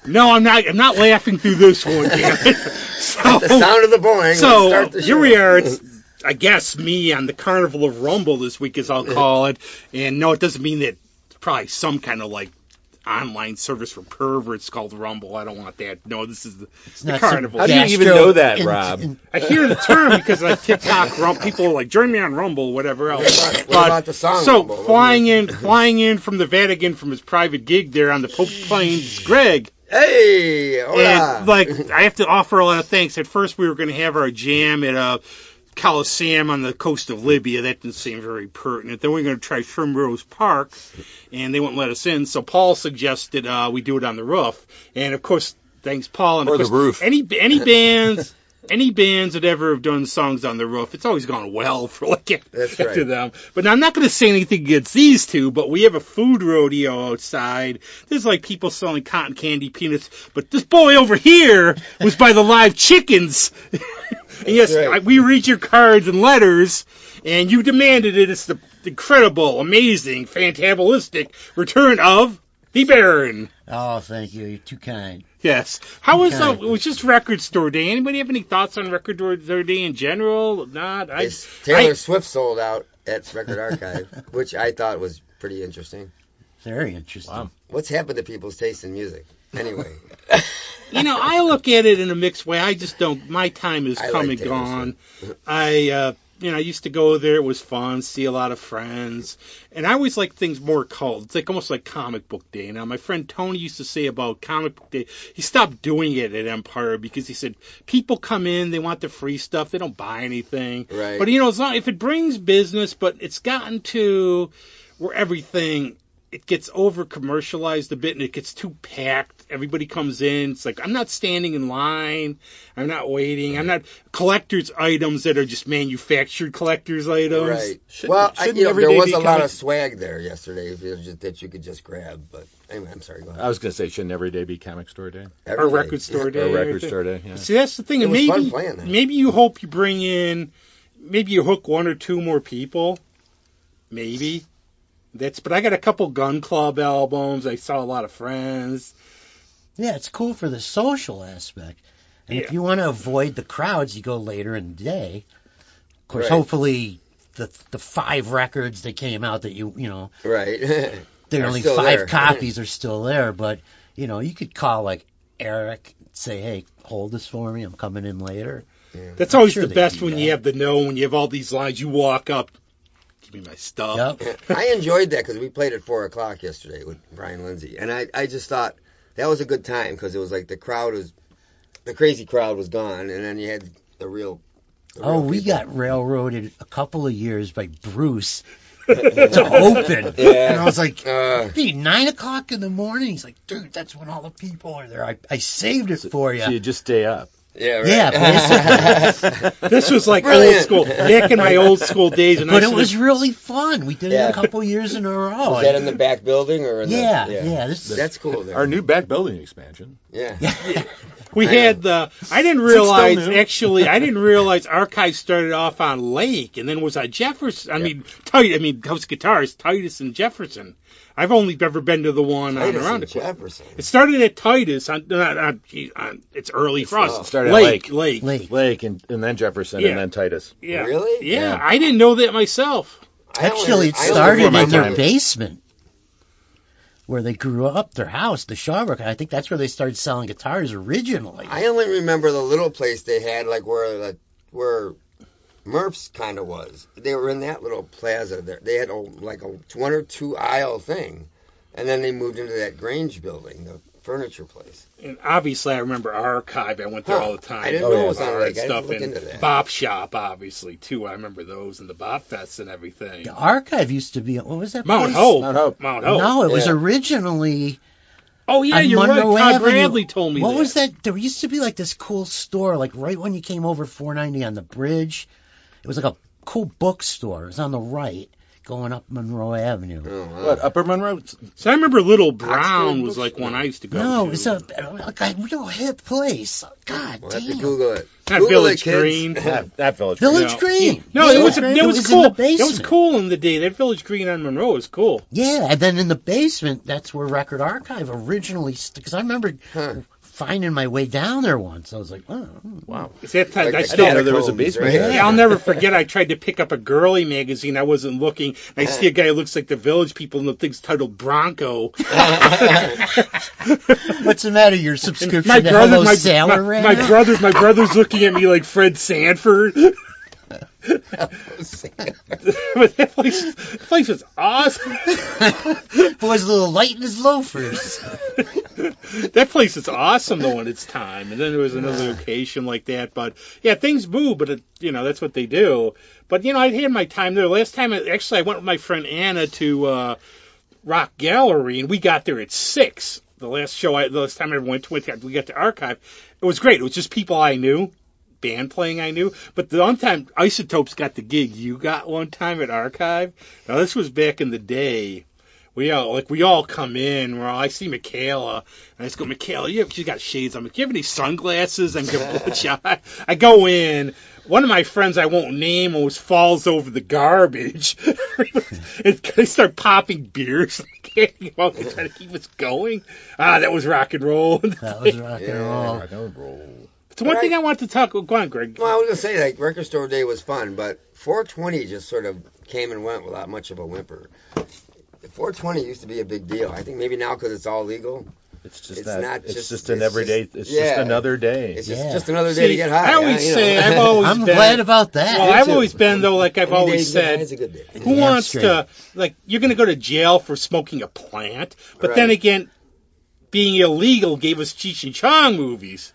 No, I'm not laughing through this one. Damn it. So, the sound of the boing. So here we are. It's, I guess, me on the Carnival of Rumble this week, as I'll call it. And no, it doesn't mean that. It's probably some kind of like online service for perverts called Rumble. I don't want that. No, this is the Carnival. How do you even know that, Rob? I hear the term because like TikTok, people are like, join me on Rumble, whatever else. What about the song so Rumble? flying in from the Vatican from his private gig there on the Pope's planes, Greg. Hey, hola. And like, I have to offer a lot of thanks. At first, we were going to have our jam at a Coliseum on the coast of Libya. That didn't seem very pertinent. Then we were going to try Primrose Park, and they wouldn't let us in. So Paul suggested we do it on the roof. And of course, thanks Paul. And or of course, the roof. Any bands that ever have done songs on the roof, it's always gone well for after them. But now, I'm not going to say anything against these two, but we have a food rodeo outside. There's like people selling cotton candy peanuts, but this boy over here was by the live chickens. And yes, right. We read your cards and letters, and you demanded it. It's the incredible, amazing, fantabulistic return of the Baron. Oh, thank you. You're too kind. Yes. How was it was just Record Store Day. Anybody have any thoughts on Record Store Day in general? Not. Taylor Swift sold out at Record Archive, which I thought was pretty interesting. Very interesting. Wow. What's happened to people's taste in music? Anyway. I look at it in a mixed way. I just don't. My time is come and gone. I used to go there. It was fun. See a lot of friends. And I always like things more cult. It's like almost like comic book day. Now, my friend Tony used to say about comic book day, he stopped doing it at Empire because he said people come in, they want the free stuff, they don't buy anything. Right. But, as long, if it brings business, but it's gotten to where everything, it gets over-commercialized a bit and it gets too packed. Everybody comes in. It's like, I'm not standing in line. I'm not waiting. I'm not collector's items that are just manufactured collector's items. Right. Shouldn't there every day was be a lot comic- of swag there yesterday that you could just grab. But anyway, I'm sorry. Go ahead. I was going to say, shouldn't every day be comic store day? Or record store day. Or record store day, yeah. See, that's the thing. It was maybe, fun playing that. Maybe you hope you bring in, maybe you hook one or two more people. Maybe. But I got a couple Gun Club albums. I saw a lot of friends. Yeah, it's cool for the social aspect. And if you want to avoid the crowds, you go later in the day. Of course, hopefully the 5 records that came out that Right. there are only 5 copies are still there. But, you could call like Eric and say, hey, hold this for me. I'm coming in later. Yeah. That's always the best when you have when you have all these lines. You walk up, give me my stuff. Yep. I enjoyed that because we played at 4 o'clock yesterday with Brian Lindsay. And I just thought that was a good time because it was like the crazy crowd was gone. And then you had the real we got railroaded a couple of years by Bruce to open. Yeah. And I was like, 9 o'clock in the morning. He's like, dude, that's when all the people are there. I saved it for you. So you just stay up. Yeah, right. Yeah, basically. This was like Brilliant. old school, back in my old school days. And But it was really fun. We did it Yeah. a couple years in a row. Was that in the back building or in Yeah. That's cool. There. Our new back building expansion. Yeah. We had I didn't realize Archive started off on Lake and then was on Jefferson. House Guitars, Titus and Jefferson. I've only ever been to the one on around the corner. Jefferson. It started at Titus. It's early for us. It started at Lake. and then Jefferson Yeah. and then Titus. Yeah. Really? Yeah, I didn't know that myself. Actually, it I only started before my in their time. basement where they grew up, their house, the Shawbrook. I think that's where they started selling guitars originally. I only remember the little place they had, like where Murph's kind of was. They were in that little plaza there. They had a 1 or 2 aisle thing, and then they moved into that Grange building, the furniture place. And obviously, I remember Archive. I went there all the time. I didn't know it was on Bar Lake. and I didn't stuff look and into that. Bop Shop, obviously too. I remember those and the Bop Fests and everything. The Archive used to be, what was that Mount place? Hope. Mount Hope. No, it was Yeah. originally Oh yeah, on you're Monroe right. Todd Avenue. Bradley told me What that. was that? There used to be like this cool store, like right when you came over 490 on the bridge. It was like a cool bookstore. It was on the right. going up Monroe Avenue. Oh, wow. What, Upper Monroe? So I remember Little Brown Oxford was like one I used to go No, to. it's a real hip place. God We'll have to damn. Google it. Not Google Village it, kids. Green. That Village. Village No. Green. No, Yeah, it was in cool. the It was basement. cool in the day. That Village Green on Monroe was cool. Yeah, and then in the basement, that's where Record Archive originally, because I remember finding my way down there once. I was like, oh. Wow. It's that time, Like I the still know there was a catacombs, basement. right? Yeah, I'll never forget. I tried to pick up a girly magazine. I wasn't looking. I see a guy who looks like the Village People, and the thing's titled Bronco. What's the matter? Your subscription My to brother, Hello my Sailor ran my out? brother's looking at me like Fred Sanford. But that place was awesome. Was a little light in his loafers. That place is awesome though in its time. And then there was another location like that. But yeah, things move. But that's what they do. But I had my time there. Last time, I went with my friend Anna to Rock Gallery, and we got there at 6. The last time I ever went to it, we got to Archive. It was great. It was just people I knew. Band playing I knew, but the one time Isotopes got the gig you got one time at Archive. Now this was back in the day. We all come in. I see Michaela, and I just go, Michaela, she got shades on. Do you have any sunglasses? I'm gonna put you on. I go in. One of my friends I won't name almost falls over the garbage. And I start popping beers. Trying to keep us going. That was rock and roll. That was rock and roll. Rock and roll. So one thing I want to talk. Go on, Greg. Well, I was going to say, like, Record Store Day was fun, but 420 just sort of came and went without much of a whimper. 420 used to be a big deal. I think maybe now because it's all legal. It's just It's that. not It's just- just an it's everyday. just- It's yeah. just another day. It's Yeah. just another day to get high. I always say, I've I've always I'm been. glad about that. Well, I've always been though, like I've always said, it's a good day. who Yeah, wants straight. to, like, you're going to go to jail for smoking a plant, but then Right. again, being illegal gave us Cheech and Chong movies.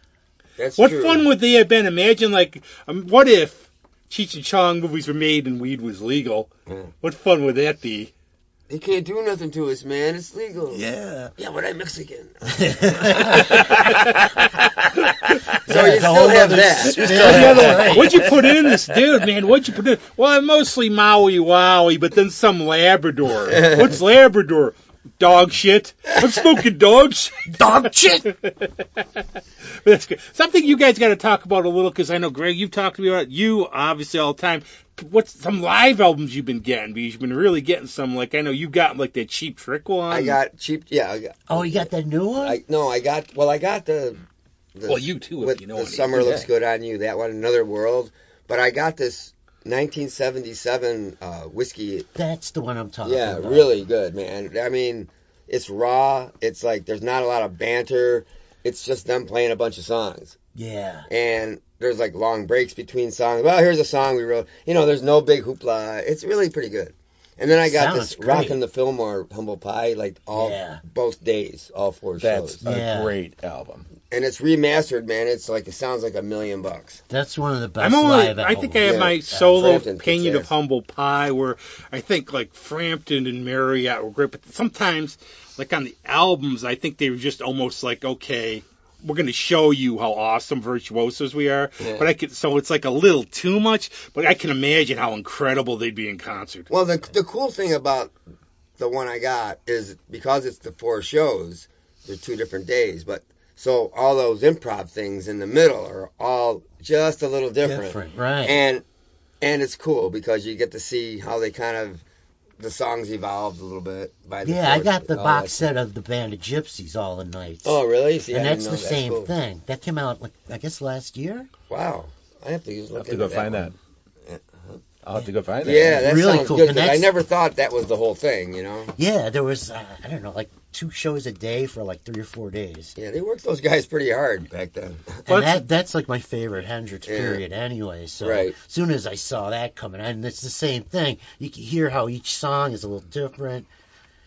That's What true. fun would they have been? Imagine, like, what if Cheech and Chong movies were made and weed was legal? Yeah. What fun would that be? They can't do nothing to us, man. It's legal. Yeah. Yeah, but I'm Mexican. So Yeah, you the whole still have other that. spin. Yeah, what'd you put in this, dude, man? What'd you put in? Well, I'm mostly Maui Wowie, but then some Labrador. What's Labrador? Dog shit. I'm smoking dog shit. Dog shit. But that's good. Something you guys got to talk about a little, because I know, Greg, you've talked to me about it. You, obviously, all the time. What's some live albums you've been getting? Because you've been really getting some, like, I know you got, like, that Cheap Trick one. I got cheap. Yeah, Oh, you got that new one? I got the Well, you too, if with you know the any. Summer Looks Yeah. Good on You, that one, Another World. But I got this 1977 whiskey. That's the one I'm talking Yeah, about. really good, man. I mean, it's raw. It's like there's not a lot of banter. It's just them playing a bunch of songs. Yeah. And there's like long breaks between songs. Well, here's a song we wrote. There's no big hoopla. It's really pretty good. And then I got Sounds this great. Rockin' the Fillmore Humble Pie, like both days, all 4 That's shows. a Yeah. great album. And it's remastered, man. It sounds like $1 million. That's one of the best I'm only, live I albums. think I have Yeah. my solo Frampton kicks opinion of ass. Humble Pie, where I think like Frampton and Marriott were great, but sometimes, like on the albums, I think they were just almost like, okay, we're going to show you how awesome virtuosos we are, Yeah. but so it's like a little too much, but I can imagine how incredible they'd be in concert. Well, the cool thing about the one I got is because it's the 4 shows, they're 2 different days, but so all those improv things in the middle are all just a little different. Right. And it's cool because you get to see how they kind of the songs evolved a little bit by the Yeah, I course, got the all box that set of the Band of Gypsies, All the Nights. Oh, really? See, and I that's didn't the know. same cool. thing. That came out, like, I guess, last year. Wow, I have to I'll look have to into go find one. that. I'll have to go find that. Yeah, that Really sounds cool, good. and 'Cause I that's- never thought that was the whole thing. Yeah, there was, I don't know, like 2 shows a day for like 3 or 4 days. Yeah, they worked those guys pretty hard back then. And that's like my favorite Hendrix Yeah. period anyway. So Right. as soon as I saw that coming, and it's the same thing. You can hear how each song is a little different,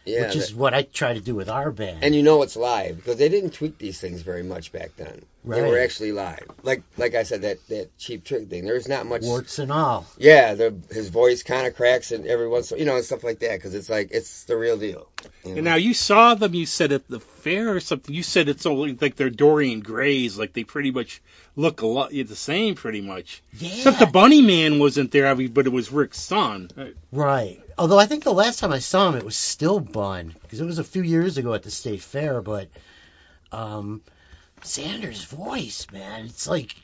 Yeah, which is what I try to do with our band. and it's live because they didn't tweak these things very much back then. They were Right. actually live. Like I said, that Cheap Trick thing. There's not much. Warts and all. Yeah, his voice kind of cracks and every once, and stuff like that because it's like it's the real deal. And now you saw them, you said at the fair or something, you said it's only like they're Dorian Grays, like they pretty much look a lot the same pretty much. Yeah. Except the Bunny Man wasn't there, but it was Rick's son. Right. Although I think the last time I saw him, it was still Bun, because it was a few years ago at the State Fair. But Xander's voice, man, it's like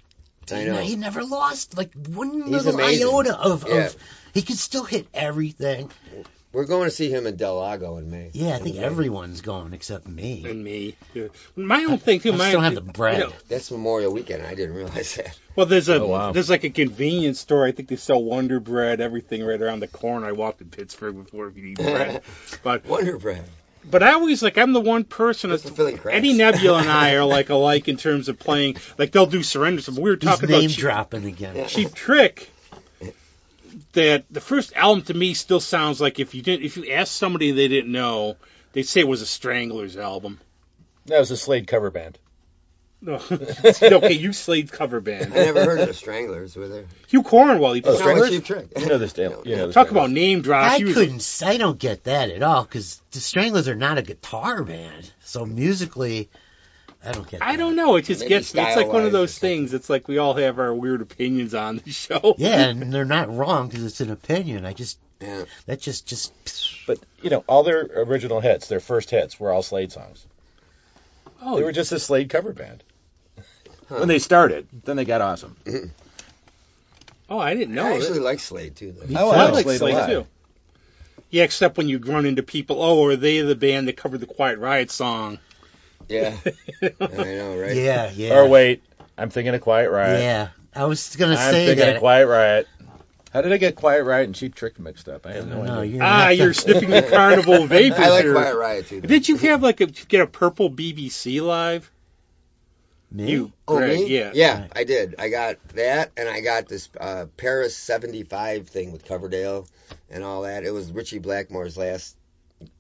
I know. he never lost like one He's little amazing. iota of. Yeah. He can still hit everything. We're going to see him in Del Lago in May. Yeah, I think everyone's going except me. And me. Yeah. My own thing too. I still have the bread. That's Memorial Weekend. I didn't realize that. Well, there's wow. there's like a convenience store. I think they sell Wonder Bread, everything right around the corner. I walked in Pittsburgh before if you need bread. But Wonder Bread. But I always I'm the one person. Just filling cracks. Eddie Nebula and I are alike in terms of playing. Like they'll do surrender. So we were talking He's about name dropping again. Cheap Trick. That the first album to me still sounds like if you asked somebody they didn't know, they'd say it was a Stranglers album. That was a Slade cover band. No, okay, you Slade cover band. I never heard of the Stranglers, were there? Hugh Cornwell. He It's not like Cheap Trick. You know this deal. You know the Talk Stranglers. about name drops. I don't get that at all, because the Stranglers are not a guitar band. So musically, I don't get that. I don't know. It just Maybe gets me. It's like one of style-wise those or something. things. It's like we all have our weird opinions on the show. Yeah, and they're not wrong because it's an opinion. Yeah. That just. But, all their original hits, their first hits, were all Slade songs. Oh, They were just a Slade cover band. When they started. Then they got awesome. I didn't know. I actually like Slade, too, though. Oh, I I like Slade a Slade lot. too. Yeah, except when you run into people. Are they the band that covered the Quiet Riot song? Yeah. I know, right? Yeah. Or wait, I'm thinking of Quiet Riot. Yeah, I was gonna I'm say thinking that. of Quiet Riot. How did I get Quiet Riot and Cheap Trick mixed up? I have no No, idea. You're sniffing the Carnival vapors. I like here. Quiet Riot, too. Did you have get a purple BBC live? Me? You, Oh, Greg, me? yeah. Yeah, I did. I got that, and I got this Paris 75 thing with Coverdale and all that. It was Richie Blackmore's last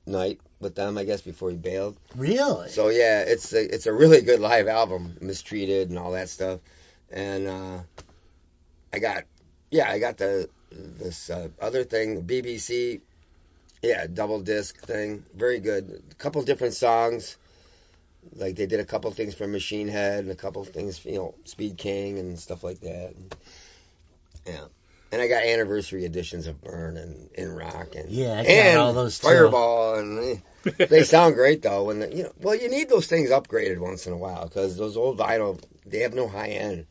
night with them, I guess, before he bailed. Really? So, yeah, it's a really good live album, Mistreated and all that stuff. And I got this other thing, BBC, double disc thing. Very good. A couple different songs. Like they did a couple things from Machine Head and a couple things, Speed King and stuff like that. And I got anniversary editions of Burn and In Rock and I got all those too. Fireball and they sound great though. When you need those things upgraded once in a while because those old vinyl they have no high end.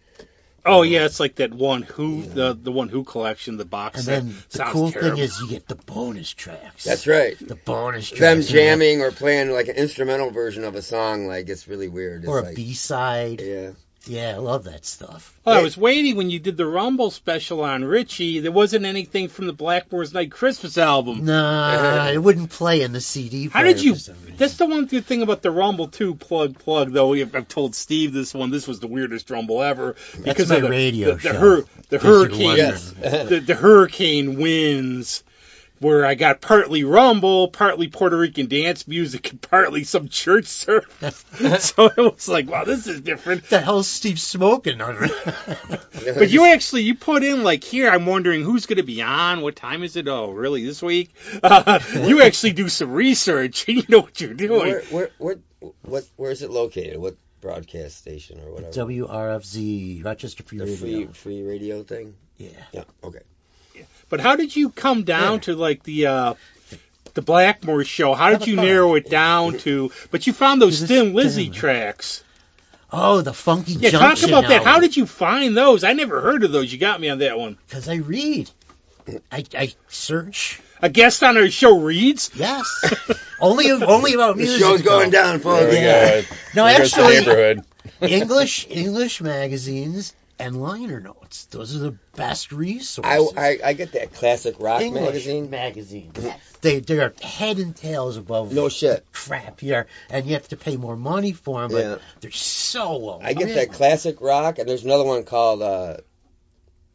Oh yeah, it's like that One Who, the One Who collection, the box And set. then the Sounds cool terrible. thing is you get the bonus tracks. That's right. The bonus tracks. Them jamming or playing like an instrumental version of a song, like it's really weird. It's Or a like, B-side. Yeah. Yeah, I love that stuff. Well, I was waiting when you did the Rumble special on Richie. There wasn't anything from the Blackmore's Night Christmas album. Nah, it wouldn't play in the CD. How did player you? for some reason. That's the one good thing about the Rumble 2 plug. Though I've told Steve this was the weirdest Rumble ever because my of the radio the, show. the hurricane. Yes. the hurricane winds. Where I got partly Rumble, partly Puerto Rican dance music, and partly some church service. So it was like, wow, this is different. What the hell's Steve smoking? But you put in here, I'm wondering who's going to be on, what time is it? Oh, really, this week? You actually do some research, and you know what you're doing. Where is it located? What broadcast station or whatever? WRFZ, Rochester Free The Radio. free radio thing? Yeah. Yeah, okay. But how did you come down to the Blackmore show? How did you narrow it down to? But you found those Thin Lizzy tracks. Oh, the Funky Yeah, Junction talk about that. album. How did you find those? I never heard of those. You got me on that one. Because I read. I search. A guest on our show reads? Yes. only about The music. show's going though. down, folks. Yeah. No, There goes the actually, neighborhood. English magazines and liner notes. Those are the best resources. I get that classic rock English magazine. They're head and tails above No shit. crap here, and you have to pay more money for them, but Yeah. they're so well. I get that classic rock, and there's another one called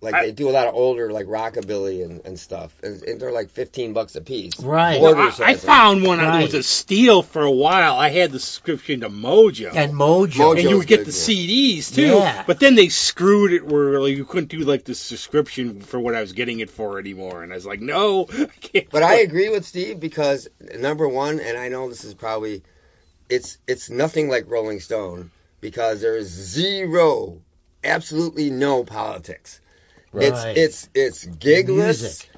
they do a lot of older rockabilly and stuff, and they're like $15 a piece. Right. Borders I has them. found one that Right. was a steal for a while. I had the subscription to Mojo. And Mojo. Mojo. And you would get good, the yeah. CDs too, Yeah. but then they screwed it where you couldn't do the subscription for what I was getting it for anymore. And I was like, no, I can't. But I agree with Steve because number one, and I know this is probably, it's nothing like Rolling Stone because there is zero absolutely no politics. Right. It's gig lists, Music.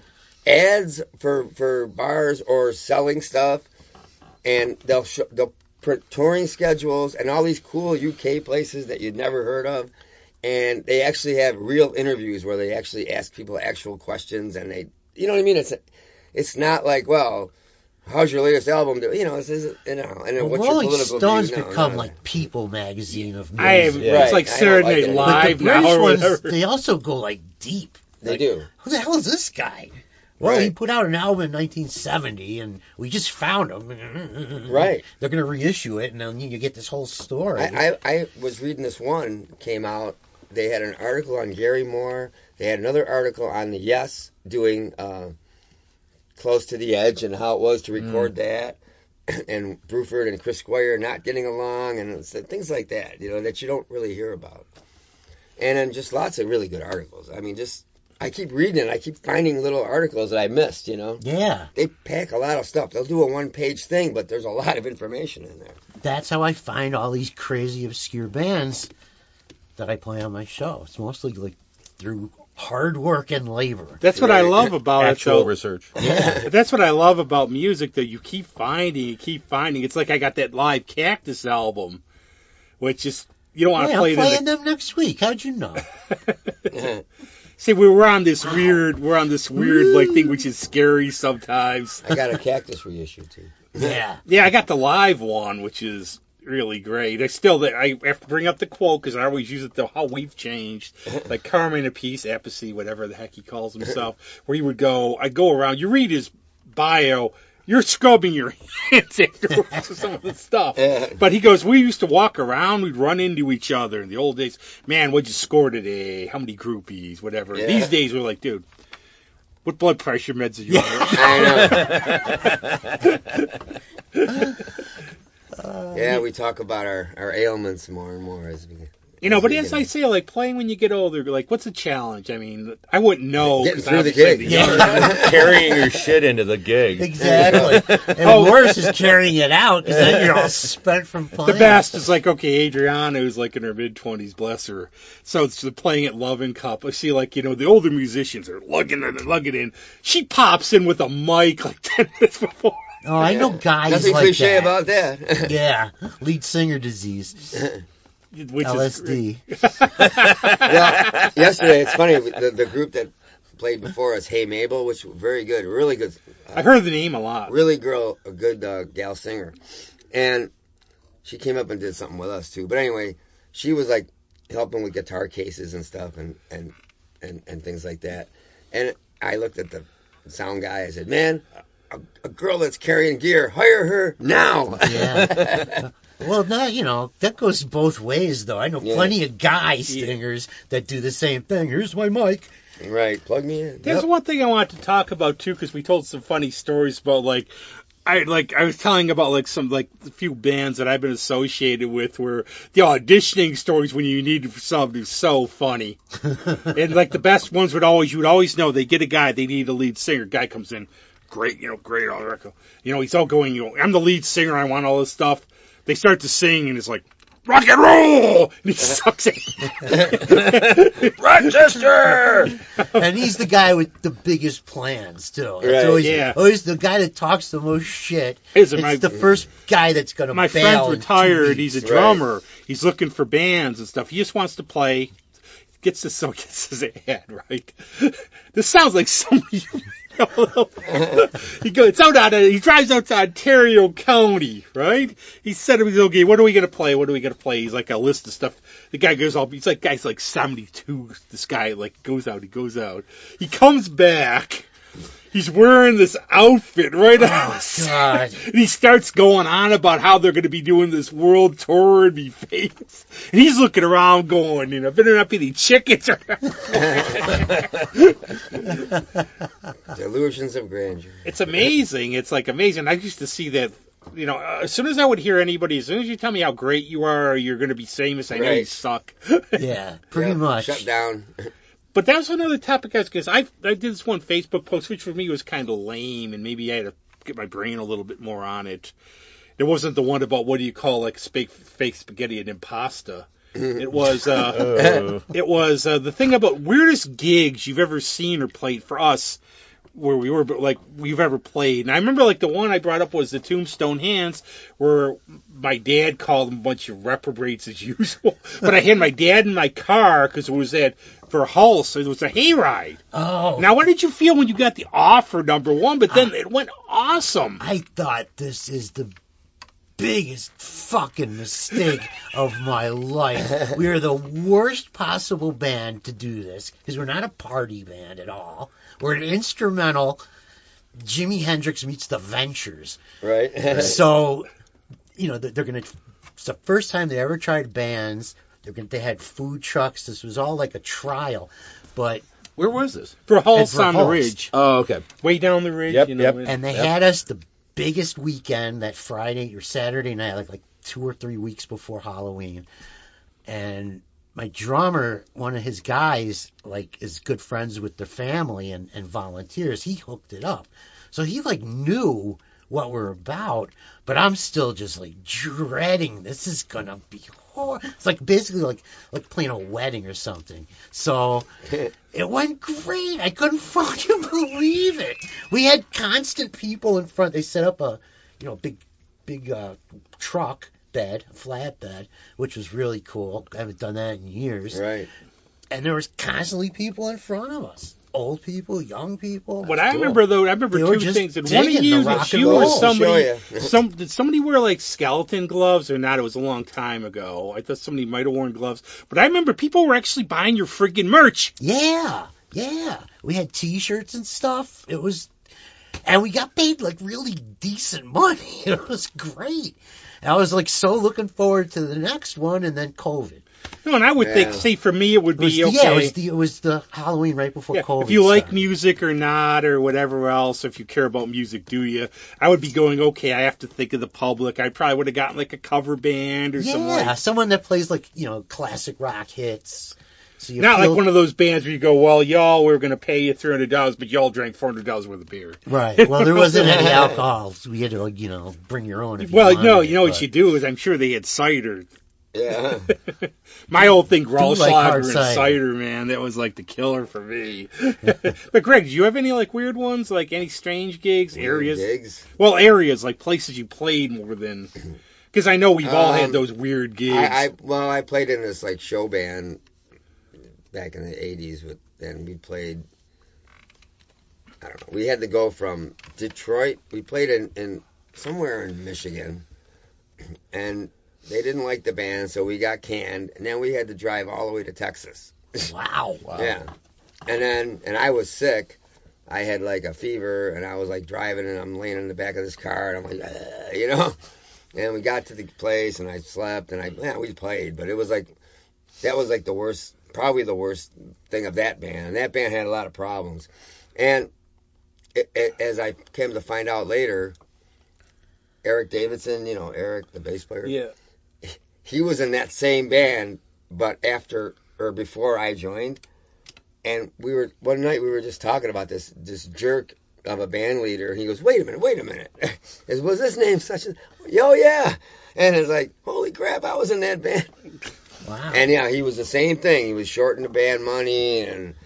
ads for bars or selling stuff, and they'll print touring schedules and all these cool UK places that you'd never heard of. And they actually have real interviews where they actually ask people actual questions, and they, you know what I mean? It's not like, well, how's your latest album? You know, and what's your Rolling political Stone's view? become like People magazine of music. It's like Saturday Night Live but the now British or ones, whatever. they also go like deep. They Like, do. Who the hell is this guy? Well, he put out an album in 1970, and we just found him. Right. They're going to reissue it, and then you get this whole story. I was reading this one, came out. They had an article on Gary Moore. They had another article on the Yes doing Close to the Edge and how it was to record that. And Bruford and Chris Squire not getting along and things like that, you know, that you don't really hear about. And then just lots of really good articles. I mean, I keep reading it. I keep finding little articles that I missed, you know. Yeah. They pack a lot of stuff. They'll do a one-page thing, but there's a lot of information in there. That's how I find all these crazy, obscure bands that I play on my show. It's mostly like through hard work and labor. That's what I love about actual it. research. Yeah. That's what I love about music, that you keep finding. It's like I got that live Cactus album, which is, you don't want to play I'm playing them next week. How'd you know? See, we're on this weird like thing which is scary sometimes. I got a Cactus reissue too. Yeah. Yeah, I got the live one, which is really great. I have to bring up the quote because I always use it though, how we've changed. Like Carmine Apiece, Appice, whatever the heck he calls himself, where he would go, I'd go around, you read his bio, you're scrubbing your hands afterwards with some of the stuff. But he goes, we used to walk around, we'd run into each other in the old days. Man, what'd you score today? How many groupies? Whatever. Yeah. These days we're like, dude, what blood pressure meds are you on? Yeah, we talk about our ailments more and more as we. You know, but as I say, like, playing when you get older, like, what's the challenge? I mean, I wouldn't know. Getting through the gig. Carrying your shit into the gig. Exactly. And worse is carrying it out because then you're all spent from playing. The best is like, okay, Adriana who's like in her mid-20s, bless her. So it's playing at Love and Cup. I see, like, you know, the older musicians are lugging it in. She pops in with a mic like 10 minutes before. Oh, I know guys Nothing like cliche that. about that. Yeah, lead singer disease. Which LSD. Well, yesterday, it's funny, the group that played before us, Hey Mabel, which was very good, really good. I heard the name a lot. Really a good gal singer. And she came up and did something with us too. But anyway, she was like helping with guitar cases and stuff and things like that. And I looked at the sound guy, I said, man, a girl that's carrying gear, hire her now. Yeah. Well, now, you know, that goes both ways, though. I know plenty of guy stingers that do the same thing. Here's my mic. Right, plug me in. There's one thing I want to talk about, too, because we told some funny stories about, like, I was telling about, like, some, like, a few bands that I've been associated with where the auditioning stories when you need something is so funny. And, like, the best ones you would always know, they get a guy, they need a lead singer. Guy comes in, great all the record. You know, he's all going, you know, I'm the lead singer, I want all this stuff. They start to sing, and it's like, rock and roll! And he sucks it. Rochester! And he's the guy with the biggest plans, too. It's always the guy that talks the most shit. It's the first guy that's going to bail. My friend's retired. He's a drummer. Right. He's looking for bands and stuff. He just wants to play. Gets his ad, right? This sounds like somebody... he drives out to Ontario County, right? He said, okay, what are we going to play? He's like a list of stuff. The guy goes all, he's like, guy's like 72. This guy like goes out. He comes back. He's wearing this outfit right now. God. And he starts going on about how they're going to be doing this world tour and be famous. And he's looking around going, you know, better not be any chickens. Delusions of grandeur. It's amazing. It's like amazing. I used to see that, you know, as soon as I would hear anybody, as soon as you tell me how great you are or you're going to be famous, I know you suck. Yeah, pretty much. Shut down. But that was another topic, guys, because I did this one Facebook post, which for me was kind of lame, and maybe I had to get my brain a little bit more on it. There wasn't the one about what do you call like fake spaghetti and impasta. It was the thing about weirdest gigs you've ever seen or played for us. Where we were, but like we've ever played. And I remember like the one I brought up was the Tombstone Hands, where my dad called them a bunch of reprobates as usual. But I had my dad in my car because it was for Hull, so it was a hayride. Oh. Now, what did you feel when you got the offer, number one? But then it went awesome. I thought this is the biggest fucking mistake of my life. We are the worst possible band to do this because we're not a party band at all. We're an instrumental. Jimi Hendrix meets the Ventures. Right. So, they're going to. It's the first time they ever tried bands. They had food trucks. This was all like a trial. But where was this? For Hulse on the Ridge. Oh, okay. Way down the ridge. Yep. And they had us the biggest weekend, that Friday or Saturday night, like 2 or 3 weeks before Halloween. And my drummer, one of his guys, like, is good friends with their family and volunteers. He hooked it up. So he, like, knew what we're about, but I'm still just, like, dreading. This is going to be horrible. It's like basically like playing a wedding or something. So it went great. I couldn't fucking believe it. We had constant people in front. They set up a, big truck bed, flatbed, which was really cool. I haven't done that in years. Right. And there was constantly people in front of us. Old people, young people. What I remember two things. And one of you, rock you and or roll. somebody, did somebody wear like skeleton gloves or not? It was a long time ago. I thought somebody might have worn gloves. But I remember people were actually buying your friggin' merch. Yeah. We had T-shirts and stuff. And we got paid like really decent money. It was great. And I was like so looking forward to the next one, and then COVID. No, and I would think, see, for me, it would be okay. Yeah, it was the Halloween right before COVID. If you like music or not, or whatever else, if you care about music, do you? I would be going, okay, I have to think of the public. I probably would have gotten like a cover band or something. Yeah, someone that plays like, classic rock hits. So not like one of those bands where you go, well, y'all, we're going to pay you $300, but y'all drank $400 worth of beer. Right. Well, there wasn't any alcohol, so we had to, bring your own. If well, no, what you do is I'm sure they had cider. Yeah. My old thing, Grauschlager and cider, man, that was like the killer for me. But Greg, do you have any like weird ones, like any strange gigs, areas? Gigs? Well, areas, like places you played more than... Because I know we've all had those weird gigs. I played in this like show band back in the 80s, and we played, I don't know, we had to go from Detroit, we played in somewhere in Michigan, and they didn't like the band, so we got canned, and then we had to drive all the way to Texas. Wow. Yeah. And I was sick. I had like a fever, and I was like driving, and I'm laying in the back of this car, and I'm like, and we got to the place, and I slept, and we played, but it was like, that was like probably the worst thing of that band. And that band had a lot of problems. And as I came to find out later, Eric Davidson, Eric, the bass player. Yeah. He was in that same band, but before I joined. And one night we were just talking about this jerk of a band leader. He goes, wait a minute. Was this name such a, yo, yeah. And it's like, holy crap, I was in that band. Wow. And yeah, he was the same thing. He was shorting the band money, and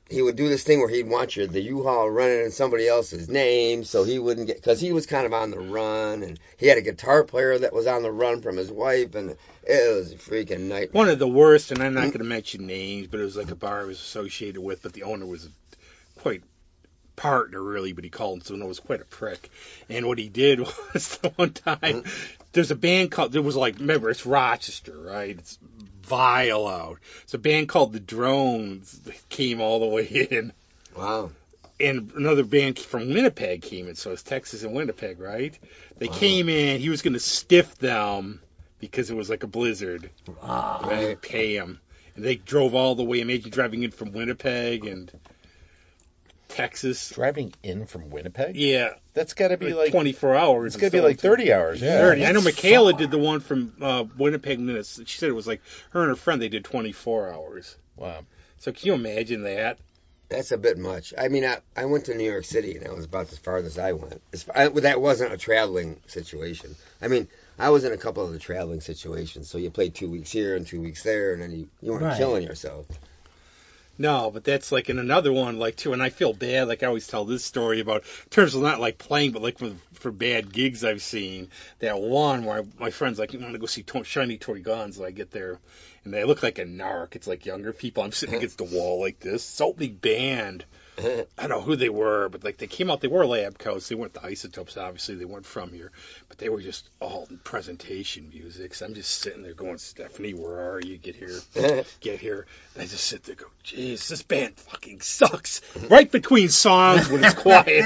he would do this thing where he'd want the U-Haul running in somebody else's name, so he wouldn't get, because he was kind of on the run, and he had a guitar player that was on the run from his wife, and it was a freaking nightmare. One of the worst, and I'm not going to mention names, but it was like a bar I was associated with, but the owner was quite partner really, but he called him, so it was quite a prick. And what he did was the one time, there's a band called, remember, it's Rochester, right? It's vile out. It's a band called the Drones that came all the way in. Wow. And another band from Winnipeg came in, so it's Texas and Winnipeg, right? They came in, he was going to stiff them because it was like a blizzard. Wow. Right? Pay them. And they drove all the way, imagine driving in from Winnipeg and Texas. Driving in from Winnipeg? Yeah. That's got to be like 24 hours. It's got to be like 30 hours, yeah. 30. I know Michaela did the one from Winnipeg, Minnesota. She said it was like her and her friend, they did 24 hours. Wow. So can you imagine that? That's a bit much. I mean, I went to New York City, and that was about as far as I went. That wasn't a traveling situation. I mean, I was in a couple of the traveling situations, so you played 2 weeks here and 2 weeks there, and then you weren't killing yourself. No, but that's like in another one, like too, and I feel bad. Like I always tell this story about in terms of not like playing, but like for bad gigs I've seen. That one where my friend's like, you want to go see Shiny Toy Guns? So I get there, and they look like a narc. It's like younger people. I'm sitting against the wall like this. It's a big band. I don't know who they were, but like they came out, they wore lab coats. They weren't the Isotopes, obviously. They weren't from here, but they were just all presentation music. So I'm just sitting there going, Stephanie, where are you? Get here. And I just sit there, go, jeez, this band fucking sucks. Right between songs when it's quiet.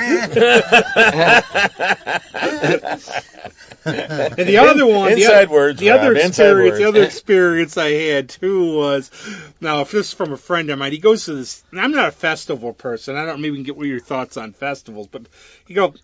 And the other one, the other experience I had too was, now if this is from a friend of mine, he goes to this, and I'm not a festival person. I don't maybe get what your thoughts on festivals, but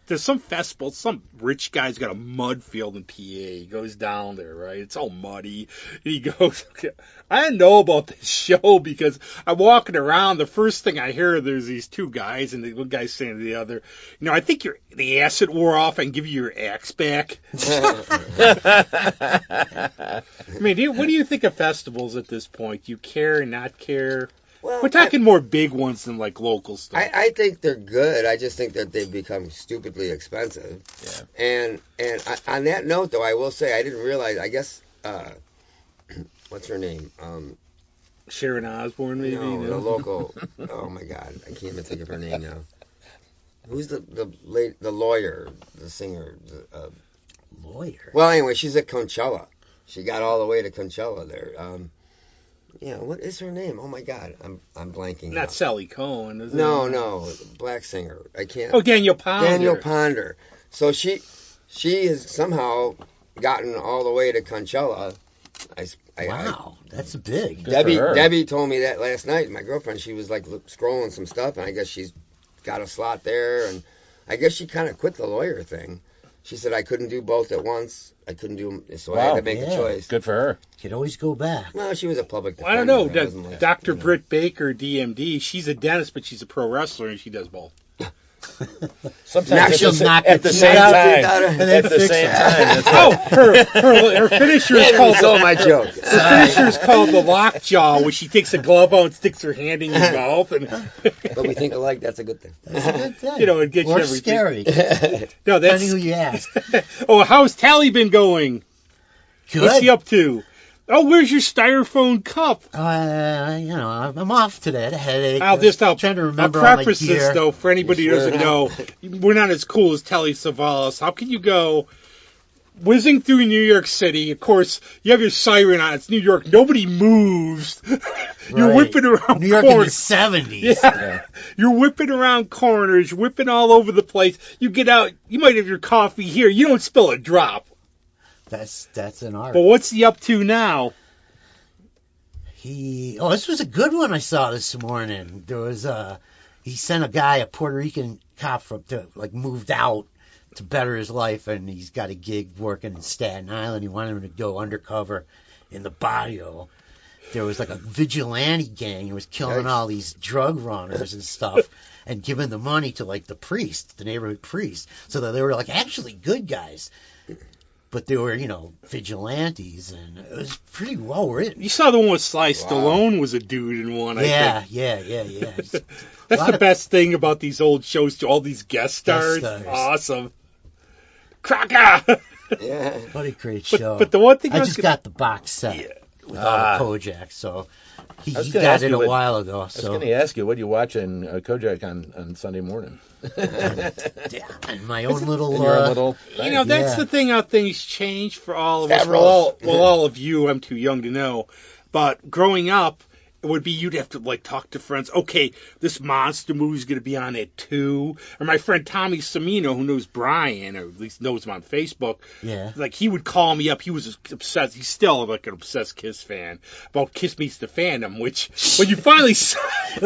there's some festivals, some rich guy's got a mud field in PA. He goes down there, right? It's all muddy. And he goes, okay, I didn't know about this show because I'm walking around. The first thing I hear, there's these two guys, and the one guy's saying to the other, I think the acid wore off. I can give you your axe back. I mean, what do you think of festivals at this point? Do you care, not care? Well, we're talking more big ones than like local stuff. I think they're good. I just think that they've become stupidly expensive. Yeah. And on that note, though, I will say I didn't realize. I guess what's her name? Sharon Osbourne, maybe. No, the local. Oh my God, I can't even think of her name now. Who's the lawyer, the singer? Lawyer. Well, anyway, she's at Coachella. She got all the way to Coachella there. What is her name? Oh my God, I'm blanking. Not Sally Cohen, is it? No, black singer. I can't. Oh, Daniel Ponder. Daniel Ponder. So she has somehow gotten all the way to Coachella. Wow, that's big. Debbie told me that last night. My girlfriend, she was like scrolling some stuff, and I guess she's got a slot there, and I guess she kind of quit the lawyer thing. She said I couldn't do both at once. I couldn't do them, so I had to make a choice. Good for her. Could always go back. Well, she was a public defender. I don't know. Dr. Britt Baker, DMD, she's a dentist, but she's a pro wrestler, and she does both. Sometimes she'll knock at the same time. At the same time. Her finisher is called. So my joke. Her finisher is called the lockjaw, where she takes a glove out and sticks her hand in your mouth. But we think alike. That's a good thing. That's a good thing. It gets you everything. Scary. No, that's depending who you ask. Oh, how's Tally been going? Good. What's he up to? Oh, where's your styrofoam cup? I'm off today. I had a headache. I'll trying to remember I'll preface all my gear. this, though, for anybody who doesn't know. We're not as cool as Telly Savalas. How can you go whizzing through New York City? Of course, you have your siren on. It's New York. Nobody moves. You're whipping around New York corners. in the 70s. Yeah. You're whipping around corners. You're whipping all over the place. You get out. You might have your coffee here. You don't spill a drop. That's an art. But what's he up to now? This was a good one I saw this morning. There was he sent a Puerto Rican cop moved out to better his life, and he's got a gig working in Staten Island. He wanted him to go undercover in the barrio. There was like a vigilante gang who was killing all these drug runners and stuff, and giving the money to like the neighborhood priest, so that they were like actually good guys. But they were, vigilantes, and it was pretty well written. You saw the one with Sly Stallone was a dude in one, I think. Yeah. That's the best thing about these old shows, to all these guest stars. Awesome. Cracker! Yeah. What a great show. But the one thing I just got the box set with all the Kojak, so he got it a while ago. I was going to ask you, what do you watch in Kojak on Sunday morning? And my own little... that's the thing, how things change for all of us. All of you, I'm too young to know. But growing up, it would be you'd have to talk to friends. Okay, this monster movie's going to be on at 2. Or my friend Tommy Samino, who knows Brian, or at least knows him on Facebook. Yeah. He would call me up. He was obsessed. He's still an obsessed Kiss fan about Kiss Meets the Phantom. Which when you finally saw, it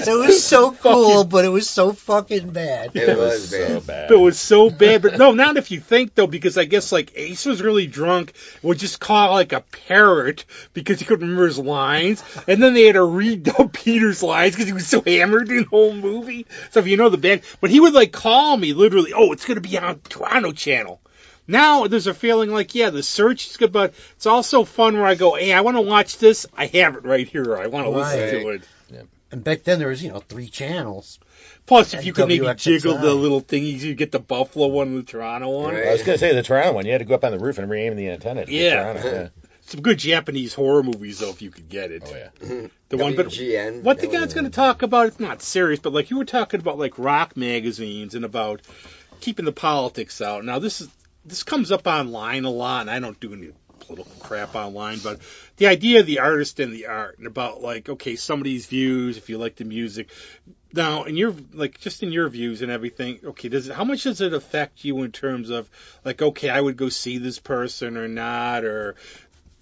was so cool, but it was so fucking bad. It was so bad. It was so bad. But no, not if you think though, because I guess Ace was really drunk. Would just call a parrot because he couldn't remember his lines, and then they had to redub Peter's lines because he was so hammered in the whole movie. So if you know the band, but he would call me literally, it's going to be on Toronto Channel. Now there's a feeling like, yeah, the search is good, but it's also fun where I go, hey, I want to watch this. I have it right here. I want to listen to it. Yeah. And back then there was, 3 channels. Plus, if you could maybe WXXI. jiggle the little thingies, you get the Buffalo one and the Toronto one. Right. I was going to say the Toronto one. You had to go up on the roof and re-aim the antenna. To get Toronto, yeah. Some good Japanese horror movies, though, if you could get it. Oh, yeah. The one, but WGN. what the guy's going to talk about, it's not serious, but like you were talking about like rock magazines and about keeping the politics out. Now, this comes up online a lot, and I don't do any political crap online, but the idea of the artist and the art, and about like, okay, somebody's views, if you like the music. Now, in your just in your views and everything, okay, how much does it affect you in terms of like, okay, I would go see this person or not, or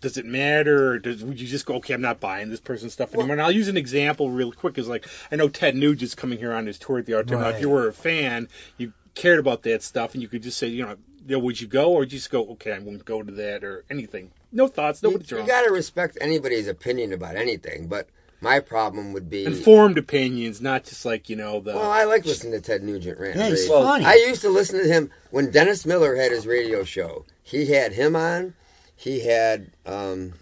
does it matter, or would you just go, okay, I'm not buying this person's stuff anymore? And I'll use an example real quick. Is like, I know Ted Nugent's coming here on his tour at the Art Tour. Now, if you were a fan, you cared about that stuff, and you could just say, would you go, or just go, okay, I won't go to that, or anything. No thoughts, nobody's wrong. You got to respect anybody's opinion about anything, but my problem would be informed opinions, not just like, Well, I like listening to Ted Nugent rant. Yeah, he's funny. I used to listen to him when Dennis Miller had his radio show. He had him on. He had I'm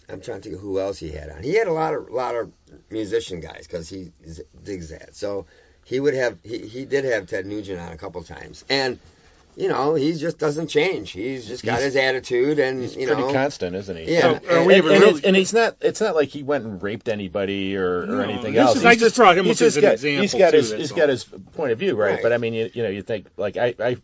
trying to think of who else he had on. He had a lot of musician guys because he digs that. So he did have Ted Nugent on a couple times, and he just doesn't change. He's just got his attitude, and he's pretty constant, isn't he? Yeah, and he's not. It's not like he went and raped anybody or anything else. I just brought him up as an example. He's got his point of view, right? But I mean, you think like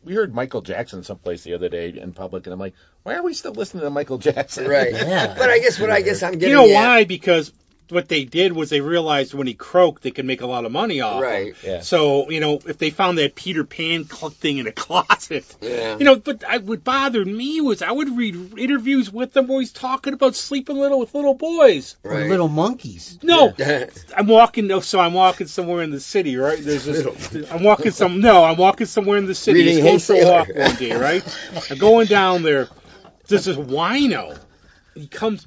we heard Michael Jackson someplace the other day in public, and I'm like, why are we still listening to Michael Jackson? Right. Yeah. But I guess I'm getting. Why? Because what they did was they realized when he croaked, they could make a lot of money off him. Yeah. So, if they found that Peter Pan thing in a closet, but what bothered me was I would read interviews with him where he's talking about sleeping with little boys. Or little monkeys. No, I'm walking somewhere in the city, right? I'm walking somewhere in the city. Reading He's going for a walk one day, right? I'm going down there. There's this wino. He come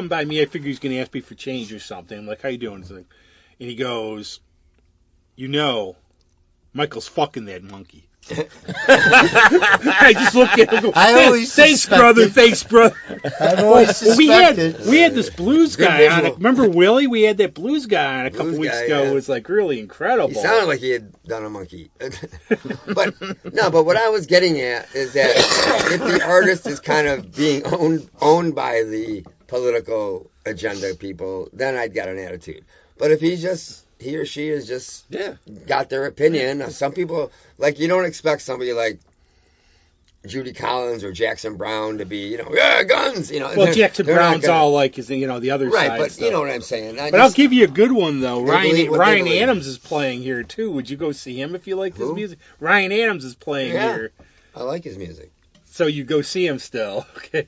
by me. I figure he's going to ask me for change or something. I'm like, how you doing? And he goes, Michael's fucking that monkey. I just looked at him and go, thanks, brother. I've always suspected. We had this blues guy on it. Remember Willie? We had that blues guy on a couple weeks ago. Yeah. It was like really incredible. He sounded like he had done a monkey. But what I was getting at is that if the artist is kind of being owned by the political agenda people, then I'd got an attitude. But if he or she is just got their opinion. Some people, like, you don't expect somebody like Judy Collins or Jackson Brown to be, guns, Well, Jackson Brown's all like, the other side. Right, but stuff. you know what I'm saying. I'll give you a good one, though. Ryan Adams is playing here, too. Would you go see him if you liked his music? Ryan Adams is playing here. I like his music. So you go see him still, okay?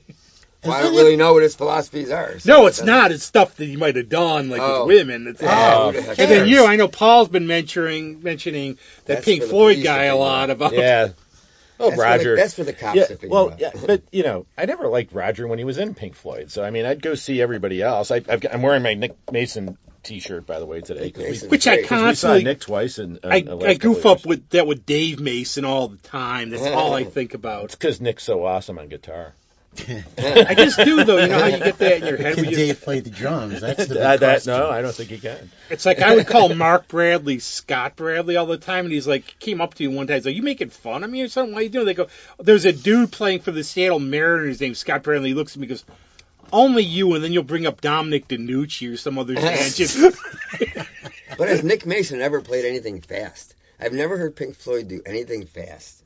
Well, I don't really know what his philosophies are. So no, it's not. It's stuff that you might have done, like with women. And then I know Paul's been mentioning that Pink Floyd guy a lot about. Yeah. Oh, Roger. That's for the cops to figure out. Yeah, but, I never liked Roger when he was in Pink Floyd. So, I mean, I'd go see everybody else. I'm wearing my Nick Mason T-shirt, by the way, today. Which I constantly... We saw Nick twice. I goof up with Dave Mason all the time. That's all I think about. It's because Nick's so awesome on guitar. I just do, though. You know how you get that in your head? Can Dave play the drums? That's the big question. No, I don't think he can. It's like I would call Mark Bradley Scott Bradley all the time, and he's like, came up to you one time. He's like, you making fun of me or something? What are you doing? They go, there's a dude playing for the Seattle Mariners named Scott Bradley. He looks at me and goes, only you, and then you'll bring up Dominic DiNucci or some other tangent. But has Nick Mason ever played anything fast? I've never heard Pink Floyd do anything fast.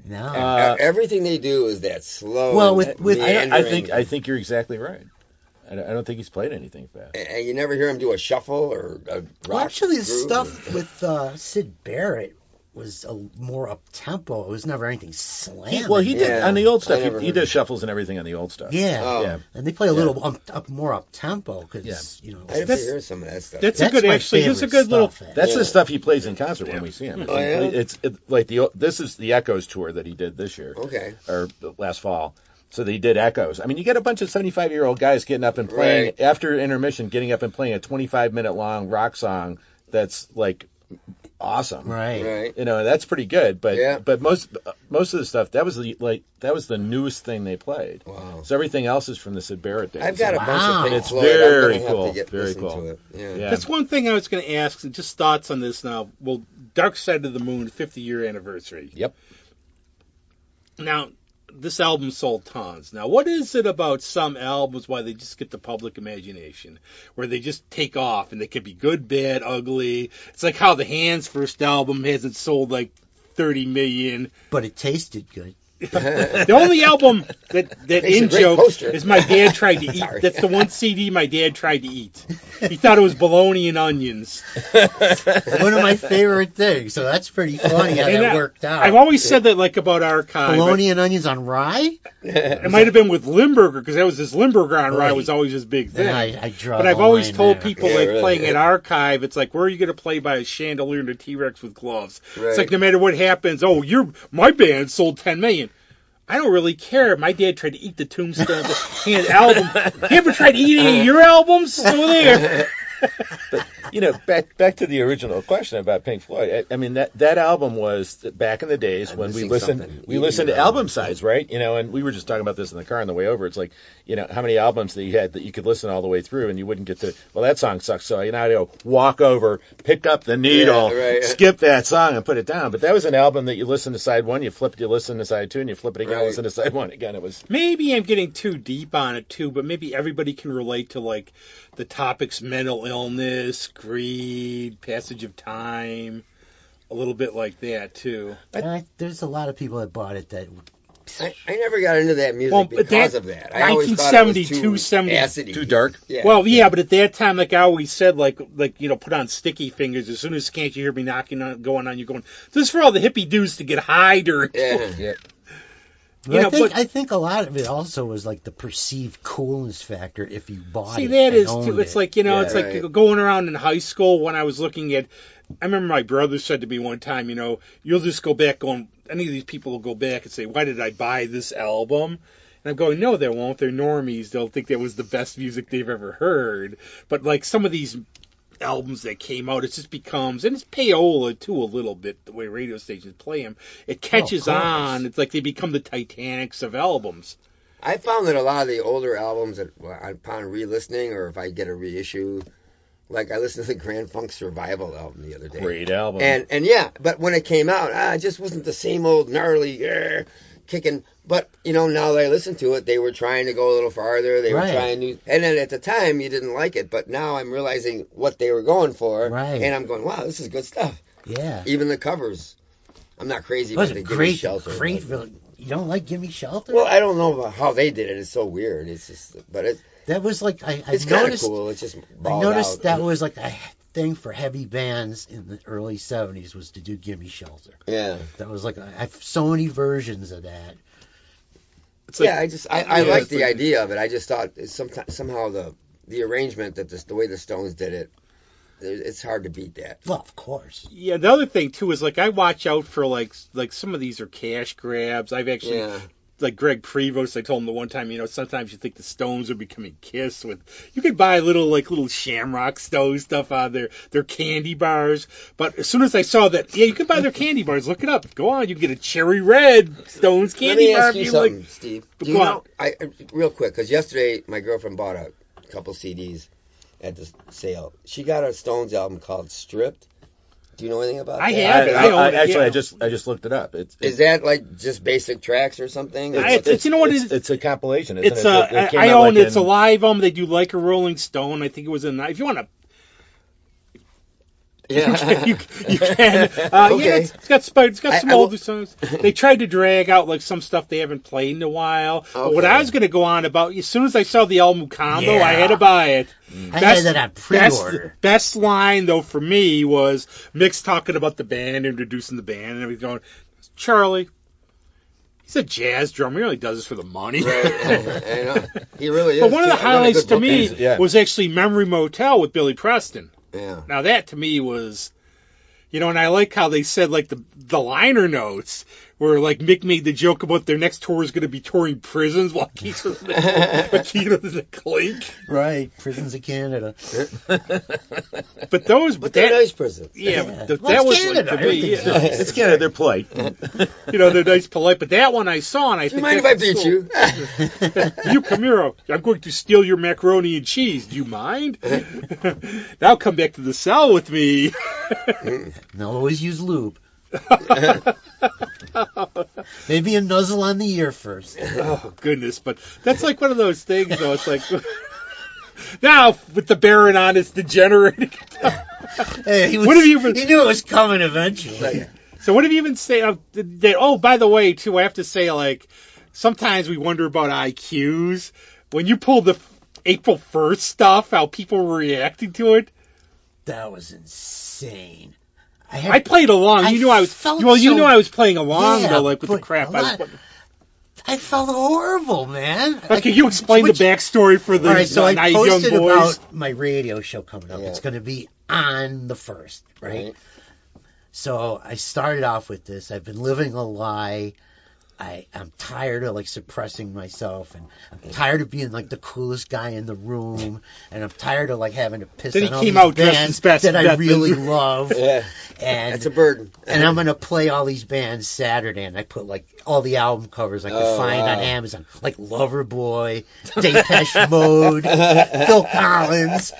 No. Everything they do is that slow. Well, with I think you're exactly right. I don't think he's played anything fast. And you never hear him do a shuffle or a rock. Well, actually, the stuff with Sid Barrett was more up tempo. It was never anything slam. He did on the old stuff. He does shuffles and everything on the old stuff. Yeah, and they play a little more up tempo because I have to hear some of that stuff. That's a good little. That's the stuff he plays in concert when we see him. Oh, yeah? It's like this is the Echoes tour that he did this year. Okay. Or last fall. So they did Echoes. I mean, you get a bunch of 75-year-old guys getting up and playing after intermission, getting up and playing a 25-minute long rock song that's like awesome. Right. You know, and that's pretty good. But Yeah. but most of the stuff that was the newest thing they played. Wow. So everything else is from the Sid Barrett days. I've got a bunch of Pink It's Floyd. very I'm gonna cool. have to get Very listen cool. to it. Yeah. Yeah. That's one thing I was going to ask, and just thoughts on this now. Well, Dark Side of the Moon, 50-year anniversary. Yep. Now, this album sold tons. Now, what is it about some albums why they just get the public imagination, where they just take off, and they can be good, bad, ugly? It's like how the Hands' first album hasn't sold like 30 million. But it tasted good. The only album that in joke poster. is My Dad Tried to Eat. Sorry. That's the one CD my dad tried to eat. He thought it was bologna and onions. One of my favorite things. So that's pretty funny how And that worked out. I've always said that like about Archive. Bologna and onions on rye? It might have been with Limburger, because that was this Limburger on rye was always his big thing. And I draw But the I've always line told there. people Yeah, like really, playing yeah. at Archive, it's like, where are you going to play by a chandelier and a T-Rex with gloves? Right. It's like no matter what happens, my band sold 10 million. I don't really care. My dad tried to eat the Tombstone Hands album. You ever tried to eat any of your albums? Still there. But, you know, back to the original question about Pink Floyd. I mean, that album was back in the days when we listened to album sides, right? You know, and we were just talking about this in the car on the way over. It's like, you know, how many albums that you had that you could listen all the way through and you wouldn't get to, well, that song sucks. So, you know, I'd go walk over, pick up the needle, skip that song and put it down. But that was an album that you listen to side one, you flip it, you listen to side two, and you flip it again, listen to side one again. It was. Maybe I'm getting too deep on it too, but maybe everybody can relate to like the topics: mental illness, greed, passage of time, a little bit like that too. There's a lot of people that bought it that. I never got into that music because of that. I always thought it was 1972, too dark. Yeah. Well, yeah, but at that time, like I always said, like you know, put on sticky fingers. As soon as Can't You Hear Me Knocking on, going on, you're going, this is for all the hippie dudes to get high during. Yeah. You know, I think a lot of it also was like the perceived coolness factor if you bought it. See, that is and too. owned It's it. like, you know, Yeah, it's like going around in high school when I was looking at. I remember my brother said to me one time, you know, you'll just go back going. Any of these people will go back and say, why did I buy this album? And I'm going, no, they won't. They're normies. They'll think that was the best music they've ever heard. But like some of these albums that came out, it just becomes, and it's payola too a little bit, the way radio stations play them. It catches on. It's like they become the Titanics of albums. I found that a lot of the older albums, upon re-listening, or if I get a reissue, like I listened to the Grand Funk Survival album the other day. Great album. And yeah, but when it came out, it just wasn't the same old gnarly kicking. But, you know, now that I listen to it, they were trying to go a little farther. They were trying to, and then at the time you didn't like it, but now I'm realizing what they were going for. Right. And I'm going, wow, this is good stuff. Yeah. Even the covers. I'm not crazy about the Give Me Shelter. You don't like Give Me Shelter? Well, I don't know about how they did it. It's so weird. It's just, but that was like it's kind of cool. It's just I noticed that was like a thing for heavy bands in the early 70s was to do Give Me Shelter. Yeah. That was like I have so many versions of that. It's like, I like the idea of it. I just thought somehow the arrangement the way the Stones did it, it's hard to beat that. Well, of course. Yeah, the other thing too is like I watch out for like some of these are cash grabs. I've actually like Greg Prevost, I told him the one time, you know, sometimes you think the Stones are becoming Kiss with you could buy little Shamrock Stone stuff out of their candy bars. But as soon as I saw that, yeah, you can buy their candy bars. Look it up. Go on, you can get a cherry red Stones candy bar. Let me ask you something, like, Steve. Do you know, real quick, because yesterday my girlfriend bought a couple CDs at the sale. She got a Stones album called Stripped. Do you know anything about that? I have it. I own it. Actually, yeah. I just looked it up. Is that like just basic tracks or something? It's you know what it is? It's a compilation. Isn't It's it? I own it. It's a live album. They do Like a Rolling Stone. I think it was in. If you want to. Yeah. you can. Okay. Yeah, it's got some older songs. They tried to drag out like some stuff they haven't played in a while. Okay. But what I was going to go on about, as soon as I saw the album combo, I had to buy it. I had that on pre-order. Best line though for me was Mick's talking about the band, introducing the band, and everything going, Charlie. He's a jazz drummer. He only does this for the money. Right. I know. He really is. But one of the highlights to me was actually Memory Motel with Billy Preston. Yeah. Now that to me was, You know, and I like how they said, like, the liner notes where, like, Mick made the joke about their next tour is going to be touring prisons while Keith was in the clink. Right, prisons of Canada. But they're nice prisons. Yeah, That was Canada. Like, to me, It's Canada. They're polite. You know, they're nice, polite. But that one I saw, and I Do you think mind if I beat you? You come here. I'm going to steal your macaroni and cheese. Do you mind? Now come back to the cell with me. They'll always use lube. Maybe a nuzzle on the ear first. Oh, goodness. But that's like one of those things, though. It's like, now, with the Baron on, it's degenerating. Hey, he knew it was coming eventually. So what have you even say? Oh, by the way, too, I have to say, like, sometimes we wonder about IQs. When you pulled the April 1st stuff, how people were reacting to it. That was insane. I played along. You knew I was. Well, you knew I was playing along, though, like with the crap. I felt horrible, man. Can you explain the backstory for the all right, so I posted young boys? about my radio show coming up. Yeah. It's going to be on the 1st, right? So I started off with this. I've been living a lie. I'm tired of, like, suppressing myself, and I'm tired of being, like, the coolest guy in the room, and I'm tired of, like, having to piss on all these bands that I really love. Yeah, and it's a burden. And I'm going to play all these bands Saturday, and I put, like, all the album covers I could find on Amazon, like Loverboy, Depeche Mode, Phil Collins,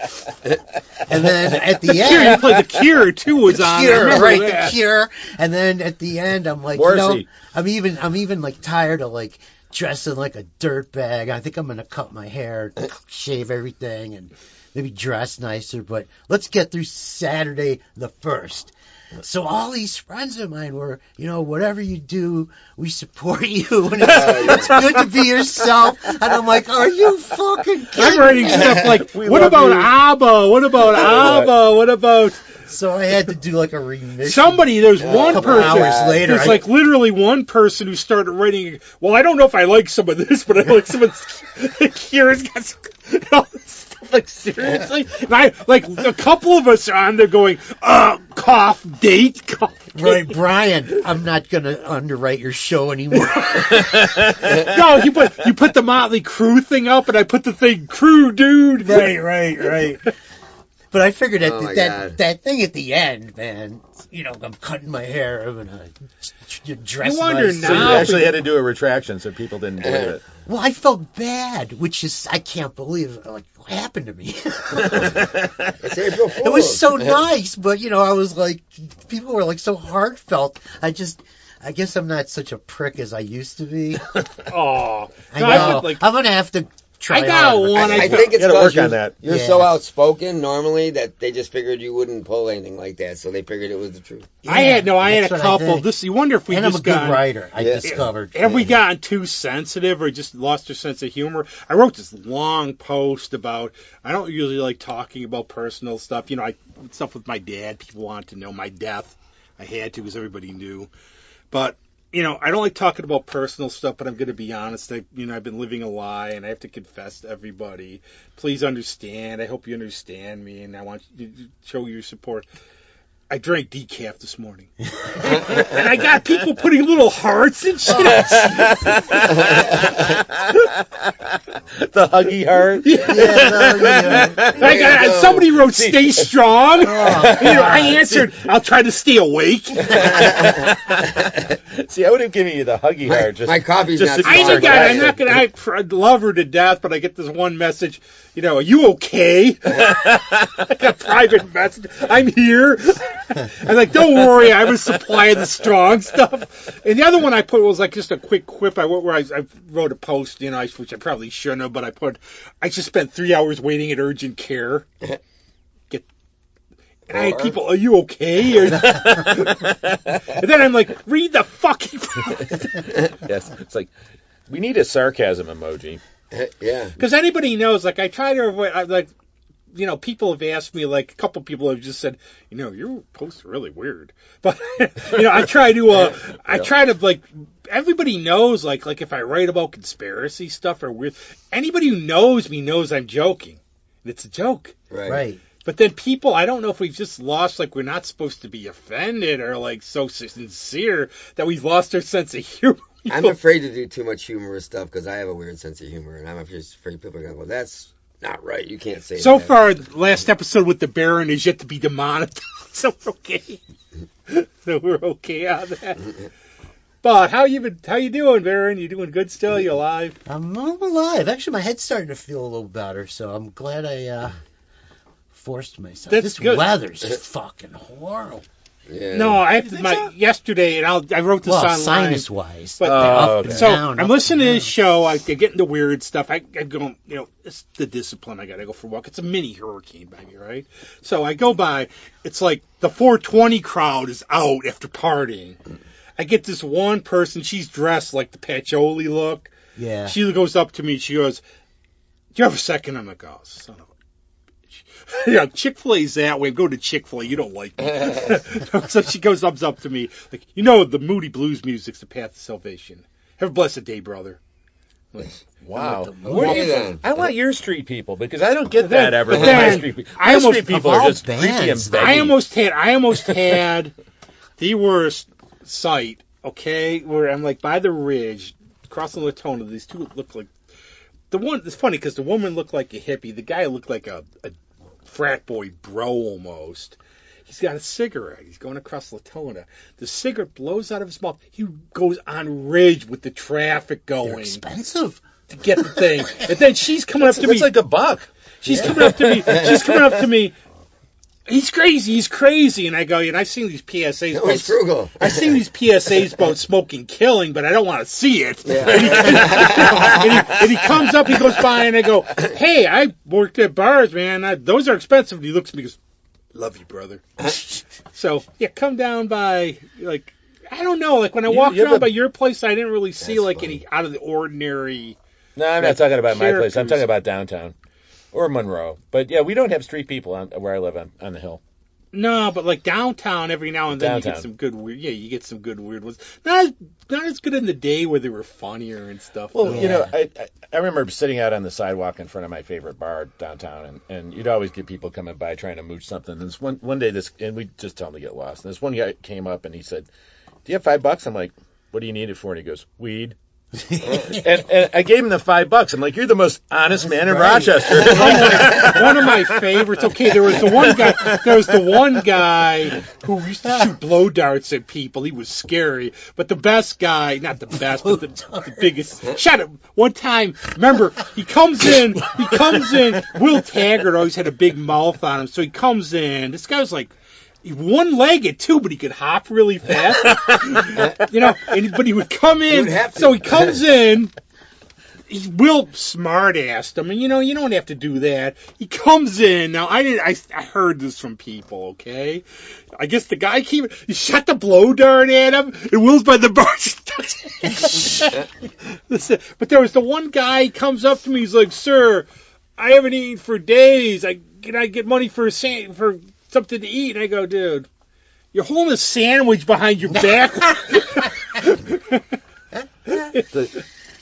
and then at the end... The Cure, too, was on. The Cure, and then at the end, I'm like, Morrissey. I'm even like tired of like dressing like a dirtbag. I think I'm gonna cut my hair, shave everything, and maybe dress nicer. But let's get through Saturday the 1st. So all these friends of mine were, whatever you do, we support you, and it's good to be yourself. And I'm like, are you fucking kidding I'm writing stuff like, what about ABBA? What about ABBA? What about... So I had to do like a remix. There's one person. Hours later, there's like literally one person who started writing. Well, I don't know if I like some of this, but I like some of this. Kira's got all this stuff. Like seriously, and I like a couple of us are on there going, cough date. Right, Brian. I'm not gonna underwrite your show anymore. No, you put the Motley Crue thing up, and I put the thing Crue, dude. Right. But I figured that thing at the end, man, I'm cutting my hair, I'm going to dress nice. So you actually had to do a retraction so people didn't believe it. Well, I felt bad, which is, I can't believe, like, what happened to me? It was so nice, but, I was like, people were like so heartfelt. I guess I'm not such a prick as I used to be. Oh, I know. I'm going to have to... I got one. I think it's because you're so outspoken normally that they just figured you wouldn't pull anything like that, so they figured it was the truth. Yeah, I had a couple. You wonder if we and just I'm a good writer. I discovered. Have we gotten too sensitive or just lost our sense of humor? I wrote this long post about. I don't usually like talking about personal stuff. Stuff with my dad. People wanted to know my death. I had to because everybody knew, but. I don't like talking about personal stuff, but I'm going to be honest. I've been living a lie, and I have to confess to everybody. Please understand. I hope you understand me, and I want you to show your support. I drank decaf this morning. And I got people putting little hearts and shit. The huggy heart. Yeah. Somebody wrote "Stay strong." I answered, "I'll try to stay awake." See, I would have given you the huggy heart. My coffee's not strong. I'm not gonna. I love her to death, but I get this one message. Are you okay? I got a private message. I'm here. I'm like, don't worry, I was supplying the strong stuff. And the other one I put was like just a quick quip. I wrote a post, which I probably shouldn't have, but I just spent 3 hours waiting at urgent care. And I had people, are you okay? And then I'm like, read the fucking post. Yes, it's like, we need a sarcasm emoji. Yeah. Because anybody knows, like, I try to avoid, people have asked me, like, a couple people have just said, your posts are really weird. But, I try to, like, everybody knows, like, if I write about conspiracy stuff or weird, anybody who knows me knows I'm joking. It's a joke. Right. But then people, I don't know if we've just lost, like, we're not supposed to be offended or, like, so sincere that we've lost our sense of humor. I'm afraid to do too much humorous stuff because I have a weird sense of humor, and I'm just afraid people are going to go, that's not right. You can't say that. So far, the last episode with the Baron is yet to be demonetized, so we're okay. So we're okay on that. But how you doing, Baron? You doing good still? You alive? I'm alive. Actually, my head's starting to feel a little better, so I'm glad I forced myself. That's this good. weather's fucking horrible. Yeah. No, I have to, yesterday, and I wrote this online. Sinus-wise. But okay. So I'm listening to this show. I get into weird stuff. I go, it's the discipline. I got to go for a walk. It's a mini hurricane by here, right? So I go by. It's like the 420 crowd is out after partying. I get this one person. She's dressed like the Patchouli look. Yeah. She goes up to me. She goes, "Do you have a second?" I'm like, "Oh, son of a." Yeah, Chick-fil-A's that way. Go to Chick-fil-A. You don't like me. So she goes up to me like, the Moody Blues music's the path to salvation. Have a blessed day, brother. Like, wow. Then? I want your street people because I don't get that ever. Then, street people are just creepy and beggy. I almost had the worst sight. Okay, where I'm like by the ridge, crossing Latona. These two look like the one. It's funny because the woman looked like a hippie. The guy looked like a frat boy bro almost. He's got a cigarette. He's going across Latona. The cigarette blows out of his mouth. He goes on ridge with the traffic going. They're expensive. To get the thing. And then she's coming up to me. It's like $1. She's coming up to me. He's crazy. And I go, I've seen these PSAs. No, he's frugal. I've seen these PSAs about smoking, killing, but I don't want to see it. Yeah. And he comes up, he goes by, and I go, "Hey, I worked at bars, man. Those are expensive." And he looks at me and goes, "Love you, brother." So, come down by, like, I don't know. Like, when I walked around by your place, I didn't really see, like, funny. Any out of the ordinary. No, I'm not talking about my place. I'm talking about downtown. Or Monroe. But, we don't have street people where I live on the hill. No, but like downtown, every now and then you get some good weird. Yeah, you get some good weird ones. Not as good in the day where they were funnier and stuff. Well, I remember sitting out on the sidewalk in front of my favorite bar downtown, and you'd always get people coming by trying to mooch something. And this one day, and we just tell them to get lost. And this one guy came up and he said, "Do you have $5?" I'm like, "What do you need it for?" And he goes, "Weed." and I gave him the $5. I'm like, "You're the most honest man in Rochester." One of my favorites. Okay, there was the one guy who used to shoot blow darts at people. He was scary. But the best guy, not the best, but the biggest. Shut up. One time, remember, he comes in. Will Taggart always had a big mouth on him, so he comes in. This guy was like, one-legged too, but he could hop really fast. But he would come in. So he comes in. Will smart-assed him, and you don't have to do that. He comes in. Now I heard this from people. Okay, I guess the guy he shot the blow dart at him, and Will's by the bar. But there was the one guy. He comes up to me. He's like, "Sir, I haven't eaten for days. Can I get money for something to eat?" And I go, "Dude, you're holding a sandwich behind your back."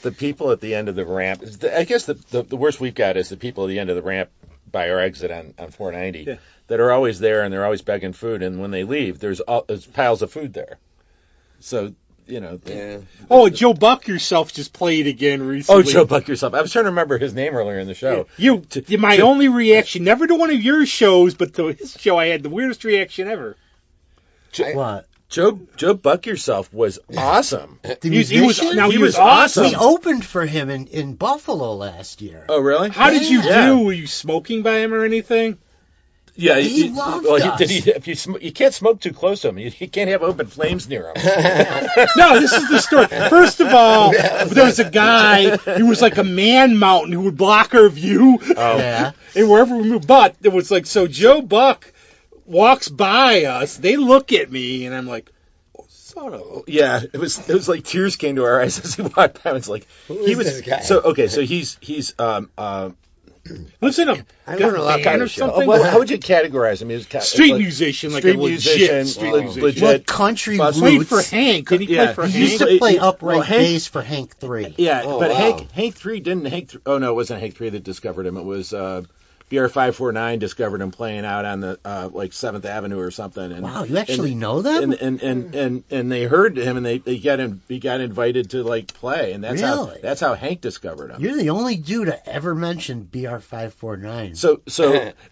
The people at the end of the ramp, I guess the worst we've got is the people at the end of the ramp by our exit on 490 that are always there and they're always begging food. And when they leave, there's piles of food there. So, Yeah. Oh, Joe Buck Yourself just played again recently. Oh, Joe Buck Yourself. I was trying to remember his name earlier in the show. My only reaction, never to one of your shows, but to his show, I had the weirdest reaction ever. What? Joe Buck Yourself was awesome. He was awesome. We opened for him in Buffalo last year. Oh, really? How did you do? Were you smoking by him or anything? Yeah, he loved us. You can't smoke too close to him. You can't have open flames near him. No, this is the story. First of all, there was a guy who was like a man mountain who would block our view. Oh. Yeah. And wherever we moved. But it was like, so Joe Buck walks by us. They look at me, and I'm like, "Oh, son of a..." Yeah, it was like tears came to our eyes as he walked by. It's like this guy? So he's Listen to him. I learned a lot Band of or shit. something. How would you categorize him? He was Street musician, like a legit street musician. legit. What country Bus- Played roots? for Hank. Did he play for He Hank? used to play Well, upright Hank- bass for Hank 3. Yeah, Oh, but wow. Hank 3 didn't. Oh no, it wasn't Hank 3 that discovered him. It was BR549 discovered them playing out on the like 7th Avenue or something. And, wow, you actually know them? And they heard him, and he got invited to like play, and that's how Hank discovered him. You're the only dude to ever mention BR549. So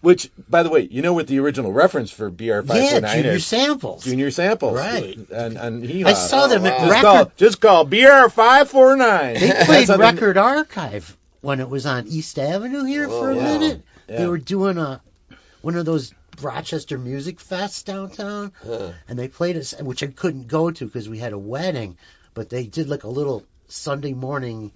which, by the way, you know what the original reference for BR549 is? Junior Samples. Junior Samples, right? And I saw them at Record. Just call BR549. They played Record Archive when it was on East Avenue here for a minute. Yeah. They were doing one of those Rochester music fests downtown, and they played us, which I couldn't go to because we had a wedding, but they did like a little Sunday morning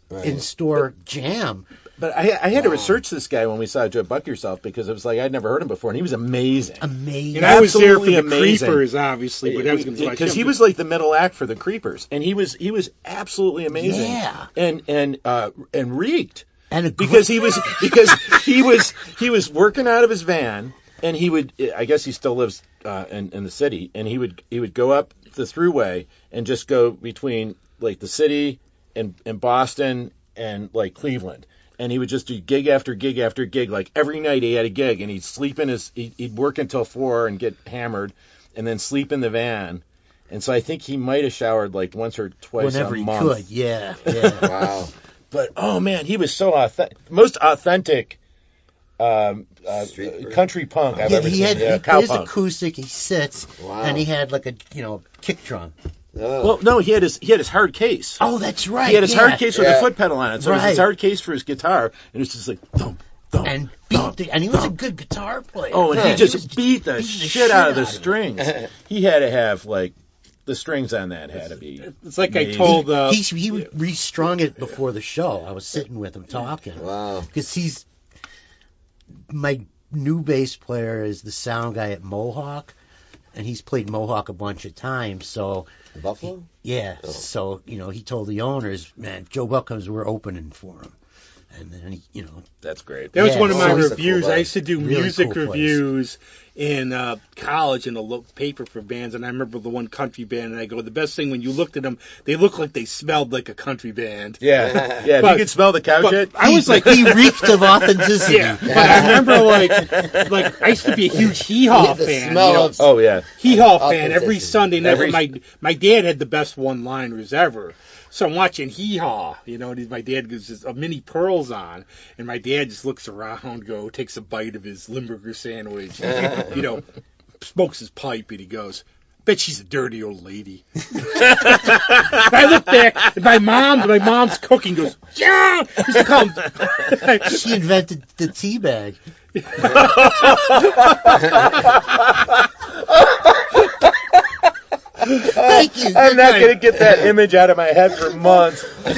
in-store jam. But I had to research this guy when we saw Joe Buck Yourself, because it was like I'd never heard him before, and he was amazing. Amazing. And I was there for the Creepers, obviously, but I was going to because he was like the middle act for the Creepers, and he was absolutely amazing. Yeah. And reeked. Because he was working out of his van, and he would, I guess he still lives in the city, and he would go up the thruway and just go between like the city and Boston and like Cleveland, and he would just do gig after gig after gig. Like every night he had a gig, and he'd sleep in he'd work until 4 and get hammered, and then sleep in the van. And so I think he might have showered like once or twice whenever a month. Whenever he could, yeah. Wow. But, oh, man, he was so most authentic country punk I've ever seen. He plays acoustic, he sits, and he had like a kick drum. Oh. Well, no, he had his hard case. Oh, that's right. He had his hard case with a foot pedal on it. So it was his hard case for his guitar, and it's just like thump, thump, and thump, and he was a good guitar player. Oh, and he just beat the shit out of the strings. He had to have like the strings on that had to be. It's like amazing. I told. He restrung it before the show. I was sitting with him talking. Wow. Because my new bass player is the sound guy at Mohawk, and he's played Mohawk a bunch of times. So Buffalo. So he told the owners, man, Joe Buck comes, we're opening for him. And then that's great. That was one of my reviews. Cool, I used to do really music reviews in college in a paper for bands, and I remember the one country band, and I go, the best thing when you looked at them, they looked like they smelled like a country band. Yeah. If you could smell the cow shit. I was like, he reeked of authenticity. Yeah, but I remember like I used to be a huge Hee Haw fan. Oh yeah, Hee Haw fan every Sunday night. My dad had the best one-liners ever. So I'm watching Hee Haw, my dad gives a mini pearls on, and my dad just looks around, takes a bite of his Limburger sandwich, smokes his pipe, and he goes, bet she's a dirty old lady. I look back, and my mom's cooking goes, yeah! She invented the tea bag. Thank you. I'm not going to get that image out of my head for months. Did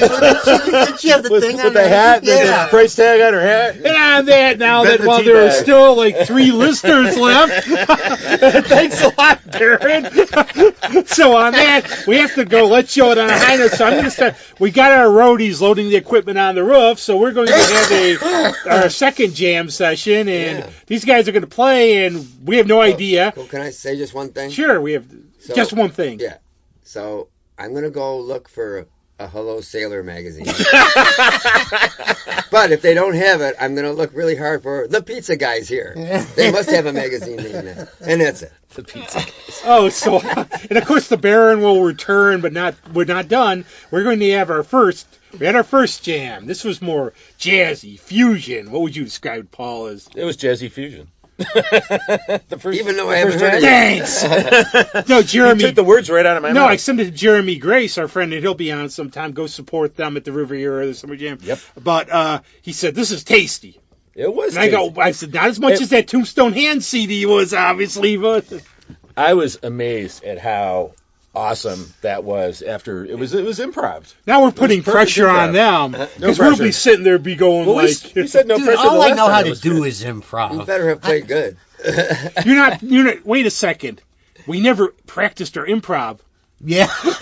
she have the thing on with the hat, the price tag on her hat? And on that, now that while there are still like 3 listeners left, thanks a lot, Darren. So on that, we have to go. Let's show it on a high note. So I'm going to start. We got our roadies loading the equipment on the roof, so we're going to have our second jam session, and these guys are going to play, and we have no idea. Well, can I say just one thing? Sure, we have just one thing. Yeah. So I'm going to go look for a Hello Sailor magazine. But if they don't have it, I'm going to look really hard for the Pizza Guys here. They must have a magazine named that. And that's it. The Pizza Guys. Oh, so, and of course the Baron will return, but we're not done. We're going to have we had our first jam. This was more jazzy, fusion. What would you describe, Paul, as? It was jazzy fusion. Even though I haven't heard it. Thanks. No, Jeremy. You took the words right out of my mouth. No, I sent it to Jeremy Grace, our friend, and he'll be on sometime. Go support them at the River Era or the Summer Jam. Yep. But he said, this is tasty. It was and tasty. I said, not as much as that Tombstone Hands CD was, obviously, but... I was amazed at how awesome that was after it was improv. Now we're putting pressure on them because we'll be sitting there be going we said no pressure. All I know how to do is improv. You better have played good. You're not wait a second. We never practiced our improv. Yeah. We just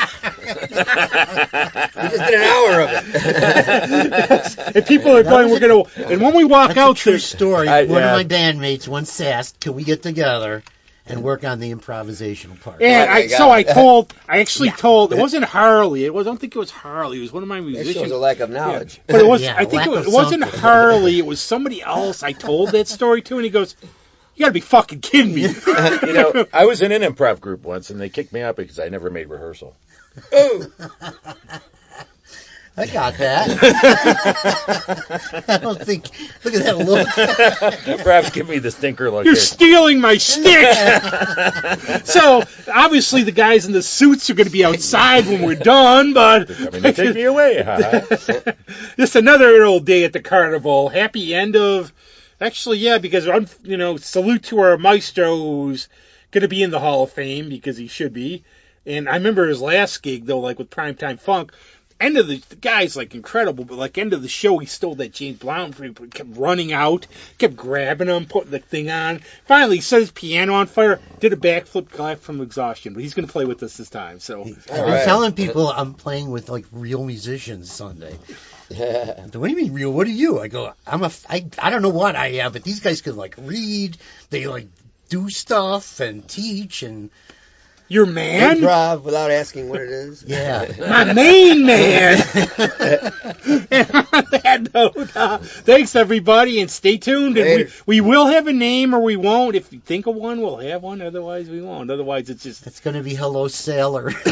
did an hour of it. And people are going, we're going to, and when we walk That's out a true there, story. One of my bandmates once asked, can we get together and work on the improvisational part. And I actually told, it wasn't Harley. I don't think it was Harley. It was one of my musicians. That shows a lack of knowledge. Yeah. But it was, I think it wasn't Harley. It was somebody else I told that story to, and he goes, "You gotta be fucking kidding me." I was in an improv group once, and they kicked me out because I never made rehearsal. Oh. I got that. I don't think. Look at that look. Perhaps give me the stinker look. You're stealing my stick. So obviously the guys in the suits are going to be outside when we're done, but they're coming to take me away. Just another old day at the carnival. Happy end of. Actually, yeah, because salute to our maestro who's going to be in the Hall of Fame because he should be. And I remember his last gig though, like with Primetime Funk. End of the guy's like incredible, but like end of the show, he stole that James Brown from him, kept running out, kept grabbing him, putting the thing on. Finally, he set his piano on fire, did a backflip clap from exhaustion, but he's going to play with us this time. So I'm telling people I'm playing with like real musicians Sunday. Yeah. What do you mean real? What are you? I go, I don't know what I am, but these guys can like read, they like do stuff and teach and. Your man? Improv without asking what it is. Yeah. My main man. And on that note, thanks everybody, and stay tuned. And we will have a name or we won't. If you think of one, we'll have one. Otherwise, we won't. Otherwise, it's just... It's going to be Hello Sailor. Cut!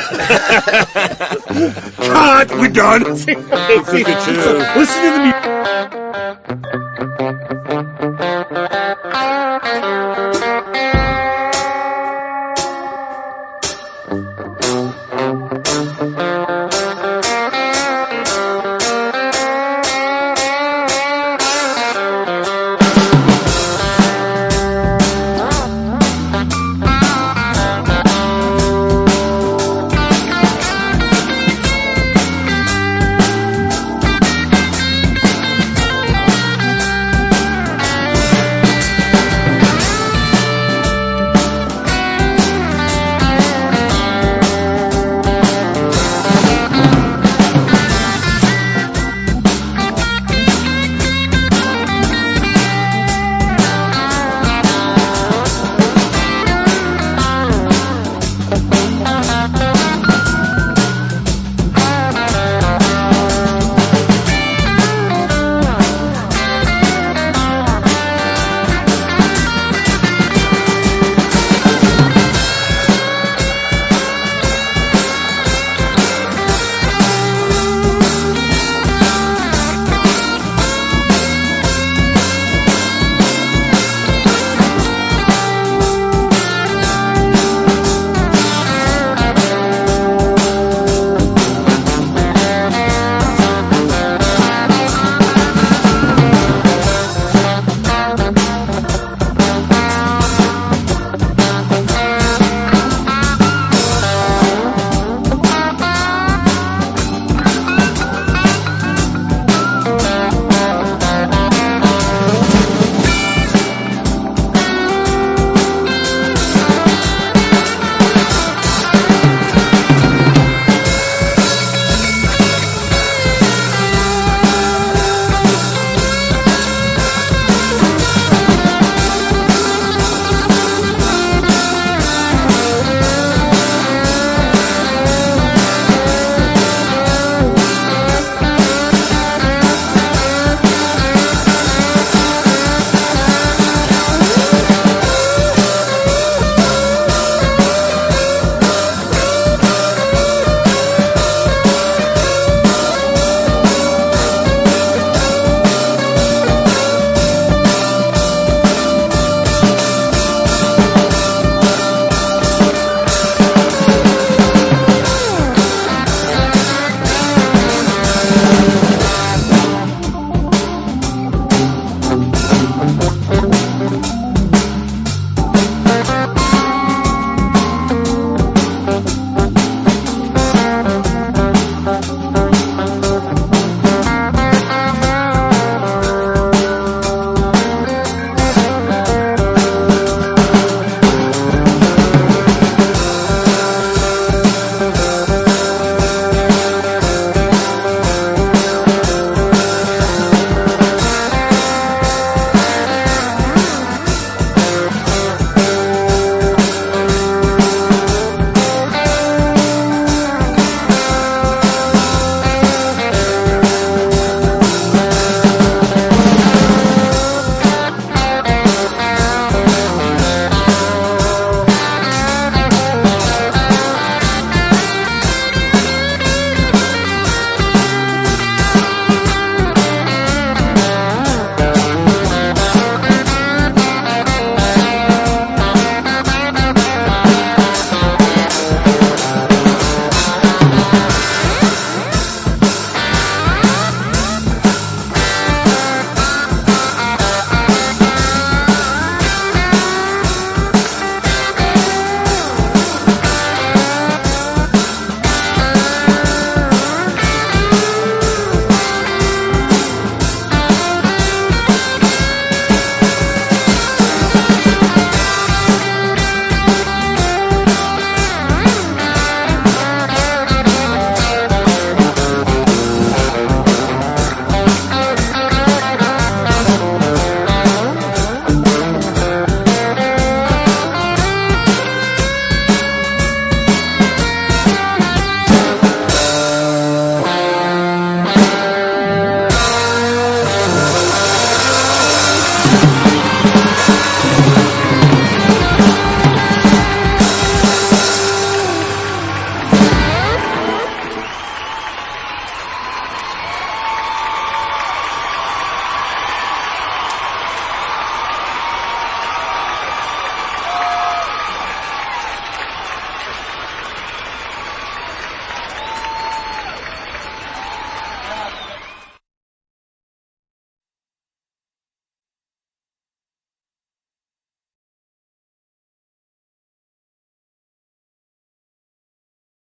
We're done. Listen to the music.